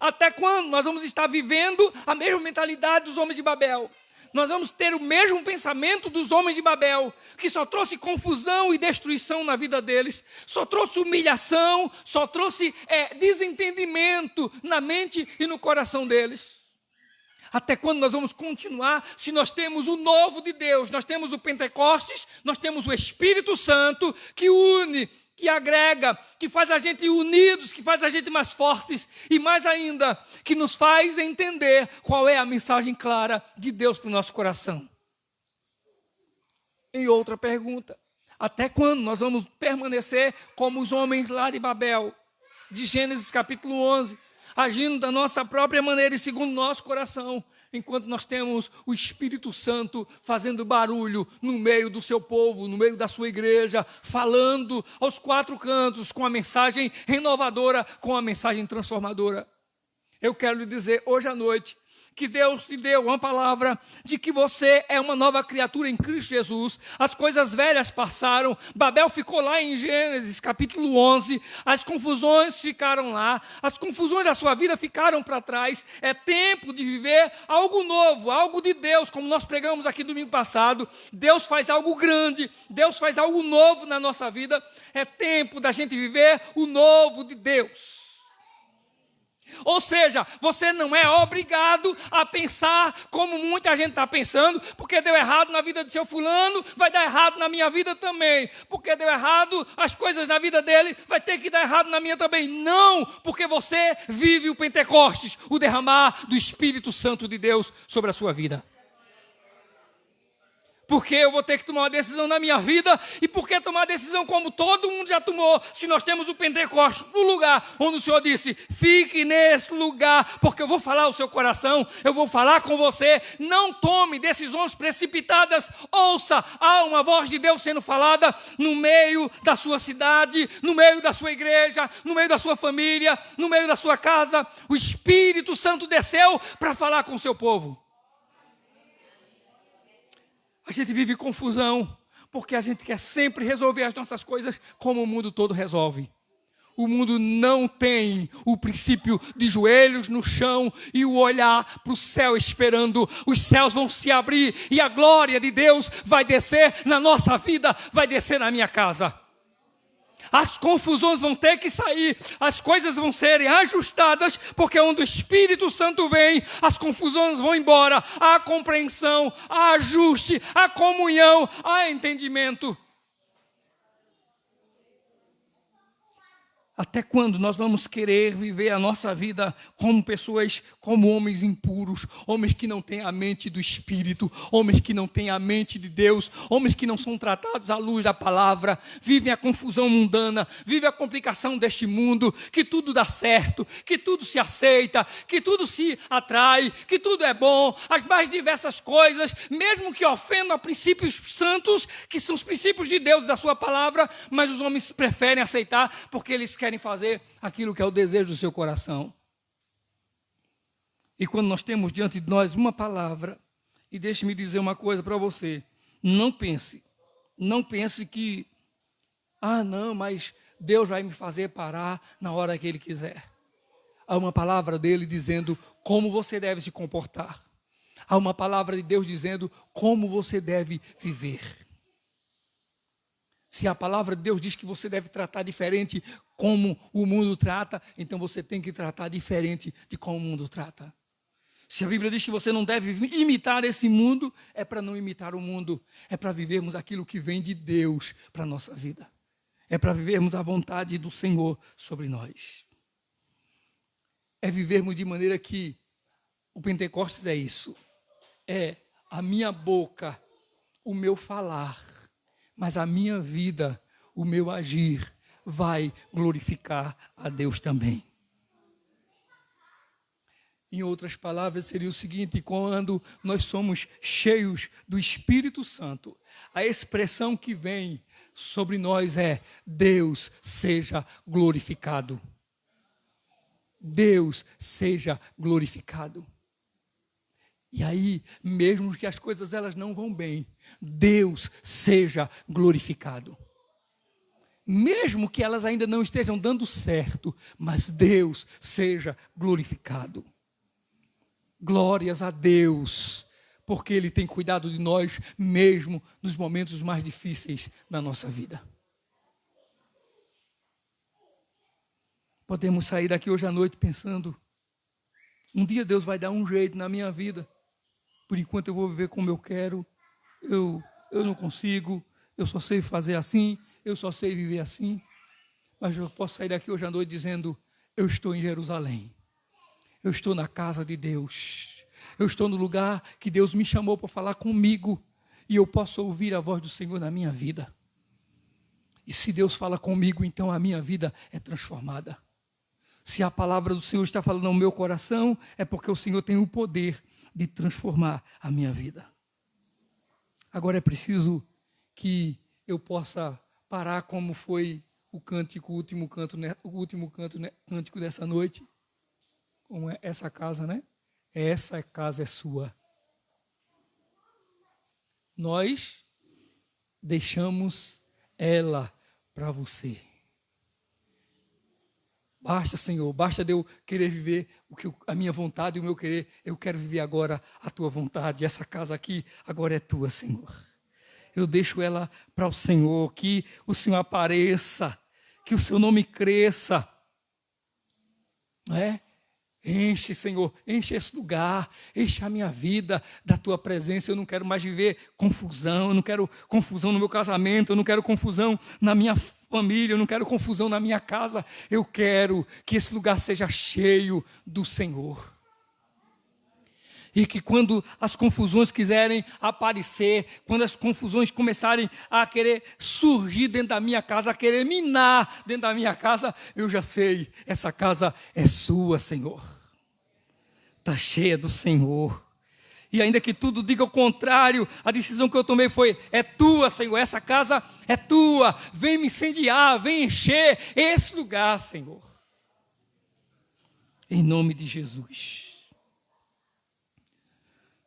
Até quando nós vamos estar vivendo a mesma mentalidade dos homens de Babel? Nós vamos ter o mesmo pensamento dos homens de Babel, que só trouxe confusão e destruição na vida deles, só trouxe humilhação, só trouxe desentendimento na mente e no coração deles. Até quando nós vamos continuar, se nós temos o novo de Deus, nós temos o Pentecostes, nós temos o Espírito Santo, que une, que agrega, que faz a gente unidos, que faz a gente mais fortes, e mais ainda, que nos faz entender qual é a mensagem clara de Deus para o nosso coração. E outra pergunta: até quando nós vamos permanecer como os homens lá de Babel, de Gênesis capítulo 11, agindo da nossa própria maneira e segundo o nosso coração, enquanto nós temos o Espírito Santo fazendo barulho no meio do seu povo, no meio da sua igreja, falando aos quatro cantos com a mensagem renovadora, com a mensagem transformadora? Eu quero lhe dizer hoje à noite que Deus te deu uma palavra de que você é uma nova criatura em Cristo Jesus. As coisas velhas passaram. Babel ficou lá em Gênesis capítulo 11. As confusões ficaram lá. As confusões da sua vida ficaram para trás. É tempo de viver algo novo, algo de Deus, como nós pregamos aqui domingo passado. Deus faz algo grande. Deus faz algo novo na nossa vida. É tempo da gente viver o novo de Deus. Ou seja, você não é obrigado a pensar como muita gente está pensando, porque deu errado na vida do seu fulano, vai dar errado na minha vida também. Porque deu errado as coisas na vida dele, vai ter que dar errado na minha também. Não, porque você vive o Pentecostes, o derramar do Espírito Santo de Deus sobre a sua vida. Porque eu vou ter que tomar uma decisão na minha vida, e porque tomar uma decisão como todo mundo já tomou, se nós temos o Pentecostes no lugar onde o Senhor disse: fique nesse lugar, porque eu vou falar ao seu coração, eu vou falar com você. Não tome decisões precipitadas. Ouça, há uma voz de Deus sendo falada no meio da sua cidade, no meio da sua igreja, no meio da sua família, no meio da sua casa. O Espírito Santo desceu para falar com o seu povo. A gente vive confusão, porque a gente quer sempre resolver as nossas coisas como o mundo todo resolve. O mundo não tem o princípio de joelhos no chão e o olhar para o céu esperando. Os céus vão se abrir e a glória de Deus vai descer na nossa vida, vai descer na minha casa. As confusões vão ter que sair, as coisas vão serem ajustadas, porque onde o Espírito Santo vem, as confusões vão embora. Há compreensão, há ajuste, há comunhão, há entendimento. Até quando nós vamos querer viver a nossa vida como pessoas, como homens impuros, homens que não têm a mente do Espírito, homens que não têm a mente de Deus, homens que não são tratados à luz da palavra, vivem a confusão mundana, vivem a complicação deste mundo, que tudo dá certo, que tudo se aceita, que tudo se atrai, que tudo é bom, as mais diversas coisas, mesmo que ofendam a princípios santos, que são os princípios de Deus e da sua palavra, mas os homens preferem aceitar porque eles querem fazer aquilo que é o desejo do seu coração. E quando nós temos diante de nós uma palavra, e deixe-me dizer uma coisa para você, não pense que, não, mas Deus vai me fazer parar na hora que Ele quiser. Há uma palavra dele dizendo como você deve se comportar. Há uma palavra de Deus dizendo como você deve viver. Se a palavra de Deus diz que você deve tratar diferente como o mundo trata, então você tem que tratar diferente de como o mundo trata. Se a Bíblia diz que você não deve imitar esse mundo, é para não imitar o mundo, é para vivermos aquilo que vem de Deus para a nossa vida. É para vivermos a vontade do Senhor sobre nós. É vivermos de maneira que o Pentecostes é isso. É a minha boca, o meu falar, mas a minha vida, o meu agir, vai glorificar a Deus também. Em outras palavras, seria o seguinte: quando nós somos cheios do Espírito Santo, a expressão que vem sobre nós é: Deus seja glorificado. Deus seja glorificado. E aí, mesmo que as coisas elas não vão bem, Deus seja glorificado. Mesmo que elas ainda não estejam dando certo, mas Deus seja glorificado. Glórias a Deus, porque Ele tem cuidado de nós, mesmo nos momentos mais difíceis da nossa vida. Podemos sair daqui hoje à noite pensando: um dia Deus vai dar um jeito na minha vida. Por enquanto eu vou viver como eu quero, eu não consigo, eu só sei fazer assim, eu só sei viver assim. Mas eu posso sair daqui hoje à noite dizendo: eu estou em Jerusalém, eu estou na casa de Deus, eu estou no lugar que Deus me chamou para falar comigo, e eu posso ouvir a voz do Senhor na minha vida. E se Deus fala comigo, então a minha vida é transformada. Se a palavra do Senhor está falando no meu coração, é porque o Senhor tem o poder de transformar a minha vida. Agora é preciso que eu possa parar como foi o cântico, o último cântico dessa noite. Como é essa casa, né? Essa casa é sua. Nós deixamos ela para você. Basta, Senhor, basta de eu querer viver a minha vontade e o meu querer. Eu quero viver agora a tua vontade. Essa casa aqui agora é tua, Senhor. Eu deixo ela para o Senhor, que o Senhor apareça, que o seu nome cresça. Não é? Enche, Senhor, enche esse lugar, enche a minha vida da tua presença. Eu não quero mais viver confusão, eu não quero confusão no meu casamento, eu não quero confusão na minha família, eu não quero confusão na minha casa. Eu quero que esse lugar seja cheio do Senhor. E que quando as confusões quiserem aparecer, quando as confusões começarem a querer surgir dentro da minha casa, a querer minar dentro da minha casa, eu já sei, essa casa é sua, Senhor. Está cheia do Senhor. E ainda que tudo diga o contrário, a decisão que eu tomei foi: é tua, Senhor, essa casa é tua. Vem me incendiar, vem encher esse lugar, Senhor. Em nome de Jesus.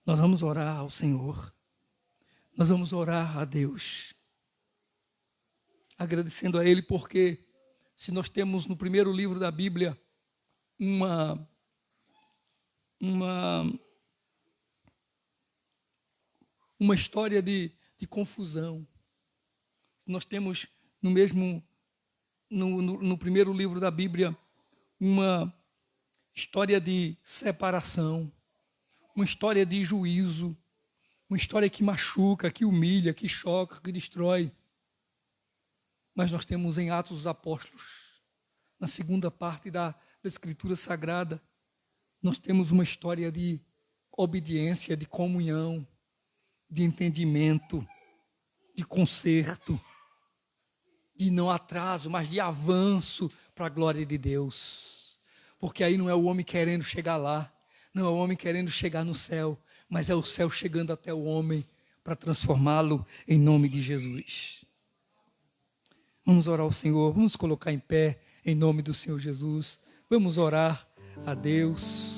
Nós vamos orar ao Senhor. Nós vamos orar a Deus. agradecendo a Ele, porque se nós temos no primeiro livro da Bíblia uma história de confusão, nós temos no primeiro livro da Bíblia uma história de separação, uma história de juízo, uma história que machuca, que humilha, que choca, que destrói. Mas nós temos em Atos dos Apóstolos, na segunda parte da Escritura Sagrada, nós temos uma história de obediência, de comunhão, de entendimento, de conserto, de não atraso, mas de avanço para a glória de Deus. Porque aí não é o homem querendo chegar lá, não é o homem querendo chegar no céu, mas é o céu chegando até o homem para transformá-lo em nome de Jesus. Vamos orar ao Senhor, vamos colocar em pé em nome do Senhor Jesus. Vamos orar a Deus.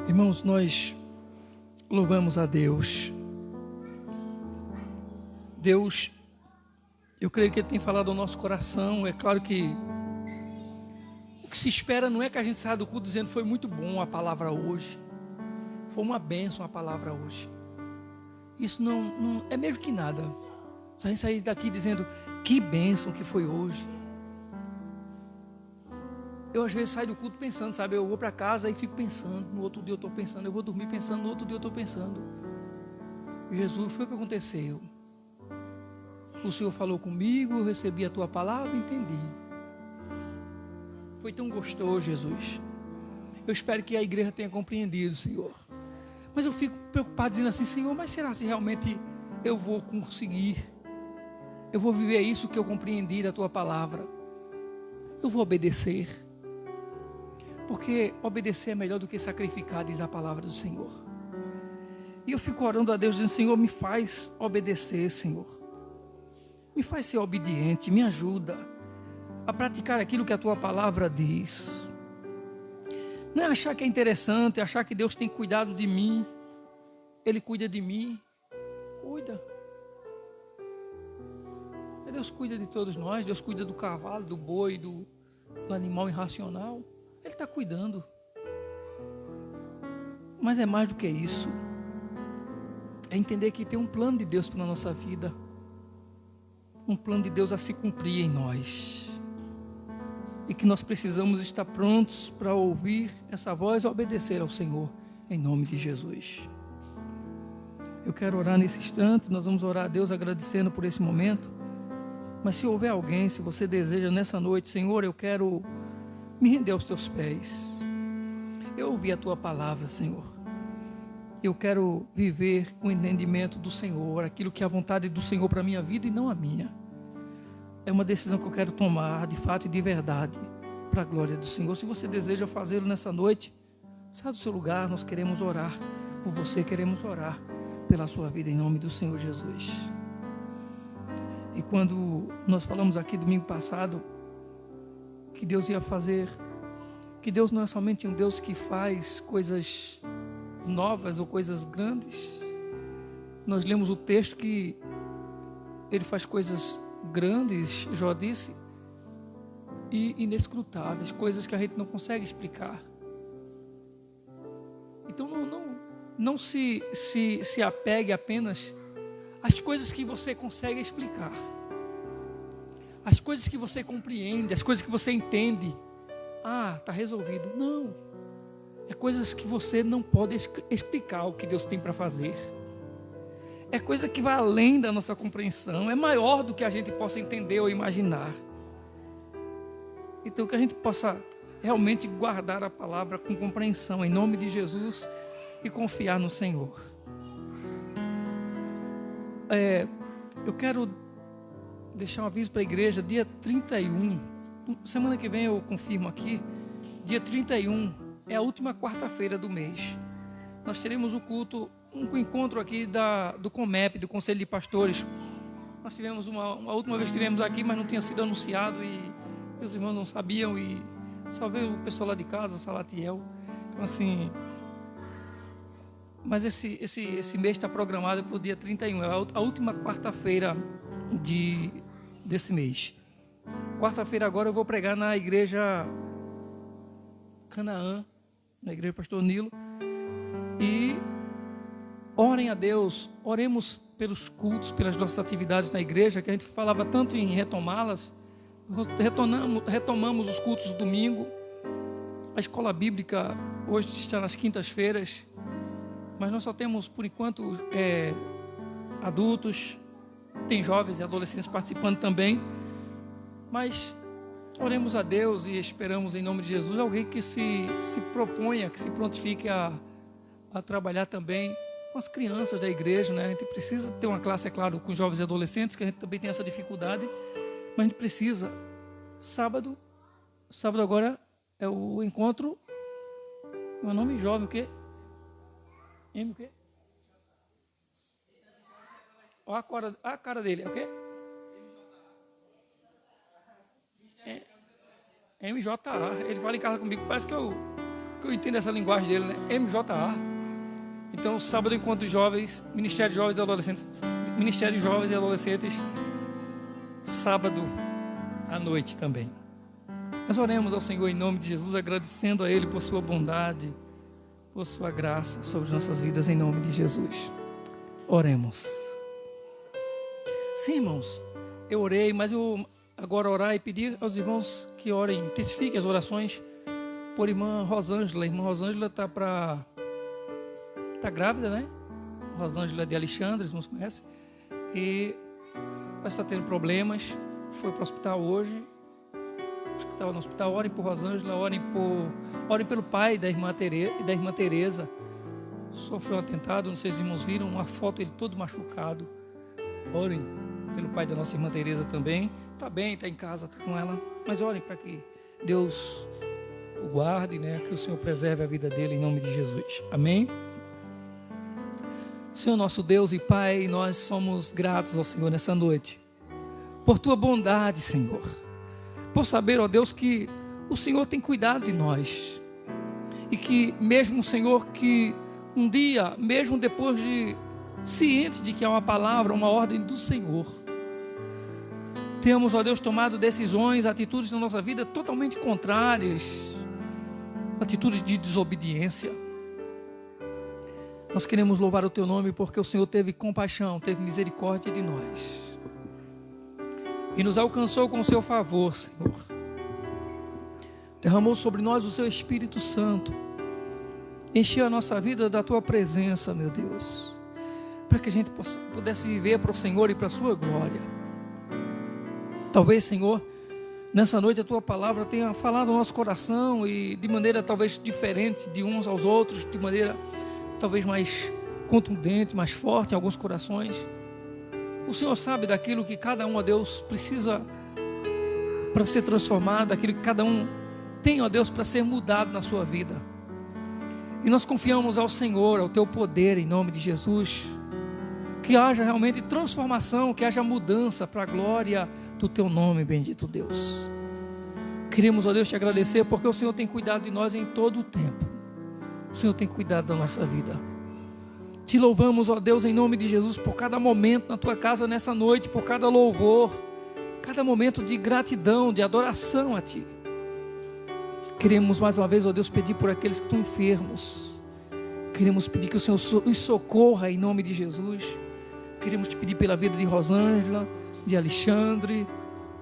Irmãos, nós louvamos a Deus. Deus, eu creio que Ele tem falado ao nosso coração. É claro que o que se espera não é que a gente saia do culto dizendo foi muito bom a palavra hoje, foi uma bênção a palavra hoje. Isso não é mesmo que nada. Se a gente sair daqui dizendo que bênção que foi hoje. Eu às vezes saio do culto pensando, sabe? Eu vou para casa e fico pensando, no outro dia eu estou pensando, eu vou dormir pensando, no outro dia eu estou pensando. Jesus, foi o que aconteceu. O Senhor falou comigo, eu recebi a Tua palavra, entendi. Foi tão gostoso, Jesus. Eu espero que a igreja tenha compreendido, Senhor. Mas eu fico preocupado dizendo assim, Senhor, mas será se realmente eu vou conseguir? Eu vou viver isso que eu compreendi da Tua palavra? Eu vou obedecer? Porque obedecer é melhor do que sacrificar, diz a palavra do Senhor. E eu fico orando a Deus, dizendo, Senhor, me faz obedecer, Senhor. Me faz ser obediente, me ajuda a praticar aquilo que a Tua palavra diz. Não é achar que é interessante, é achar que Deus tem cuidado de mim. Ele cuida de mim. Cuida. Deus cuida de todos nós. Deus cuida do cavalo, do boi, do animal irracional. Ele está cuidando. Mas é mais do que isso. É entender que tem um plano de Deus para a nossa vida. Um plano de Deus a se cumprir em nós. E que nós precisamos estar prontos para ouvir essa voz e obedecer ao Senhor, em nome de Jesus. Eu quero orar nesse instante, nós vamos orar a Deus agradecendo por esse momento. Mas se houver alguém, se você deseja nessa noite, Senhor, eu quero me render aos Teus pés. Eu ouvi a Tua palavra, Senhor. Eu quero viver o entendimento do Senhor, aquilo que é a vontade do Senhor para a minha vida e não a minha. É uma decisão que eu quero tomar, de fato e de verdade, para a glória do Senhor. Se você deseja fazê-lo nessa noite, saia do seu lugar, nós queremos orar por você, queremos orar pela sua vida em nome do Senhor Jesus. E quando nós falamos aqui domingo passado, que Deus ia fazer, que Deus não é somente um Deus que faz coisas novas ou coisas grandes. Nós lemos o texto que Ele faz coisas grandes, Jó disse, e inescrutáveis, coisas que a gente não consegue explicar. Então não se apegue apenas às coisas que você consegue explicar, as coisas que você compreende, as coisas que você entende. Ah, está resolvido. Não, é coisas que você não pode explicar o que Deus tem para fazer. É coisa que vai além da nossa compreensão, é maior do que a gente possa entender ou imaginar. Então que a gente possa realmente guardar a palavra com compreensão, em nome de Jesus, e confiar no Senhor. Eu quero deixar um aviso para a igreja, dia 31, semana que vem eu confirmo aqui, dia 31 é a última quarta-feira do mês. Nós teremos um culto, um encontro aqui do COMEP, do Conselho de Pastores, Nós tivemos uma última vez que estivemos aqui, mas não tinha sido anunciado e os irmãos não sabiam e só veio o pessoal lá de casa, Salatiel. Então assim, mas esse mês está programado para o dia 31, é a última quarta-feira desse mês. Quarta-feira agora eu vou pregar na igreja Canaã, na igreja Pastor Nilo, e orem a Deus, oremos pelos cultos, pelas nossas atividades na igreja, que a gente falava tanto em retomá-las. Retomamos os cultos do domingo. A escola bíblica hoje está nas quintas-feiras, mas nós só temos, por enquanto, adultos, tem jovens e adolescentes participando também. Mas oremos a Deus e esperamos em nome de Jesus alguém que se proponha, que se prontifique a trabalhar também com as crianças da igreja, né? A gente precisa ter uma classe, é claro, com jovens e adolescentes, que a gente também tem essa dificuldade, mas a gente precisa. Sábado agora é o encontro, meu nome jovem, o quê? O quê? Olha a cara dele, é o quê? MJA, ele fala em casa comigo, parece que eu entendo essa linguagem dele, né? MJA. Então, sábado, encontro de jovens, Ministério de Jovens e Adolescentes, sábado à noite também. Nós oremos ao Senhor em nome de Jesus, agradecendo a Ele por sua bondade, por sua graça sobre nossas vidas, em nome de Jesus. Oremos. Sim, irmãos, eu orei, mas eu agora orar e pedir aos irmãos que orem, intensifiquem as orações por irmã Rosângela. Irmã Rosângela está grávida, né? Rosângela de Alexandre, os irmãos conhecem, e parece estar tendo problemas, foi para o hospital hoje. Estava no hospital. Orem por Rosângela, orem pelo pai da irmã Tereza. Sofreu um atentado, não sei se os irmãos viram uma foto, ele todo machucado. Orem pelo pai da nossa irmã Tereza também. Está bem, está em casa, está com ela, mas orem para que Deus o guarde, né? Que o Senhor preserve a vida dele em nome de Jesus. Amém? Senhor nosso Deus e Pai, nós somos gratos ao Senhor nessa noite por tua bondade, Senhor, por saber, ó Deus, que o Senhor tem cuidado de nós e que mesmo, Senhor, que um dia, mesmo depois de ciente de que há uma palavra, uma ordem do Senhor, temos, ó Deus, tomado decisões, atitudes na nossa vida totalmente contrárias, atitudes de desobediência. Nós queremos louvar o teu nome porque o Senhor teve compaixão, teve misericórdia de nós e nos alcançou com o seu favor, Senhor. Derramou sobre nós o seu Espírito Santo, encheu a nossa vida da tua presença, meu Deus, para que a gente pudesse viver para o Senhor e para a sua glória. Talvez, Senhor, nessa noite a tua palavra tenha falado no nosso coração e de maneira talvez diferente de uns aos outros, de maneira talvez mais contundente, mais forte em alguns corações. O Senhor sabe daquilo que cada um, ó Deus, precisa para ser transformado, daquilo que cada um tem, ó Deus, para ser mudado na sua vida. E nós confiamos ao Senhor, ao teu poder, em nome de Jesus, que haja realmente transformação, que haja mudança para a glória do teu nome, bendito Deus. Queremos, ó Deus, te agradecer porque o Senhor tem cuidado de nós em todo o tempo. O Senhor tem cuidado da nossa vida. Te louvamos, ó Deus, em nome de Jesus, por cada momento na tua casa nessa noite, por cada louvor, cada momento de gratidão, de adoração a ti. Queremos mais uma vez, ó Deus, pedir por aqueles que estão enfermos. Queremos pedir que o Senhor os socorra em nome de Jesus. Queremos te pedir pela vida de Rosângela, de Alexandre,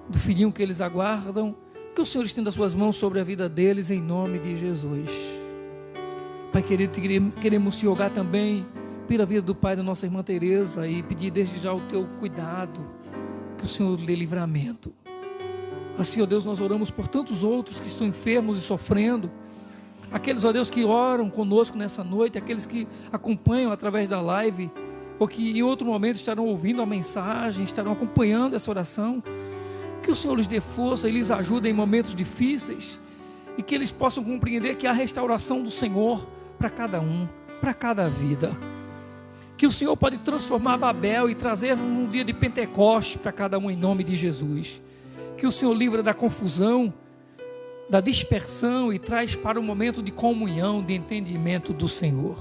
do filhinho que eles aguardam, que o Senhor estenda as suas mãos sobre a vida deles em nome de Jesus. Pai querido, queremos te rogar também pela vida do pai da nossa irmã Tereza e pedir desde já o teu cuidado, que o Senhor dê livramento. Assim, ó Deus, nós oramos por tantos outros que estão enfermos e sofrendo, aqueles, ó Deus, que oram conosco nessa noite, aqueles que acompanham através da live, ou que em outro momento estarão ouvindo a mensagem, estarão acompanhando essa oração, que o Senhor lhes dê força e lhes ajude em momentos difíceis, e que eles possam compreender que há restauração do Senhor para cada um, para cada vida. que o Senhor pode transformar Babel e trazer um dia de Pentecostes para cada um em nome de Jesus. Que o Senhor livra da confusão, da dispersão e traz para o momento de comunhão, de entendimento do Senhor.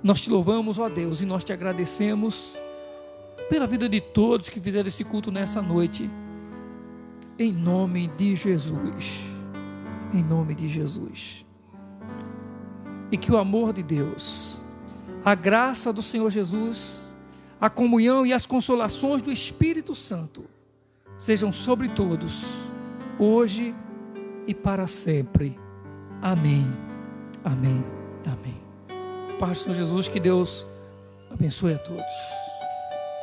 Nós te louvamos, ó Deus, e nós te agradecemos pela vida de todos que fizeram esse culto nessa noite. Em nome de Jesus. Em nome de Jesus. E que o amor de Deus, a graça do Senhor Jesus, a comunhão e as consolações do Espírito Santo sejam sobre todos, hoje e para sempre. Amém. Amém. Amém. Paz do Senhor Jesus, que Deus abençoe a todos.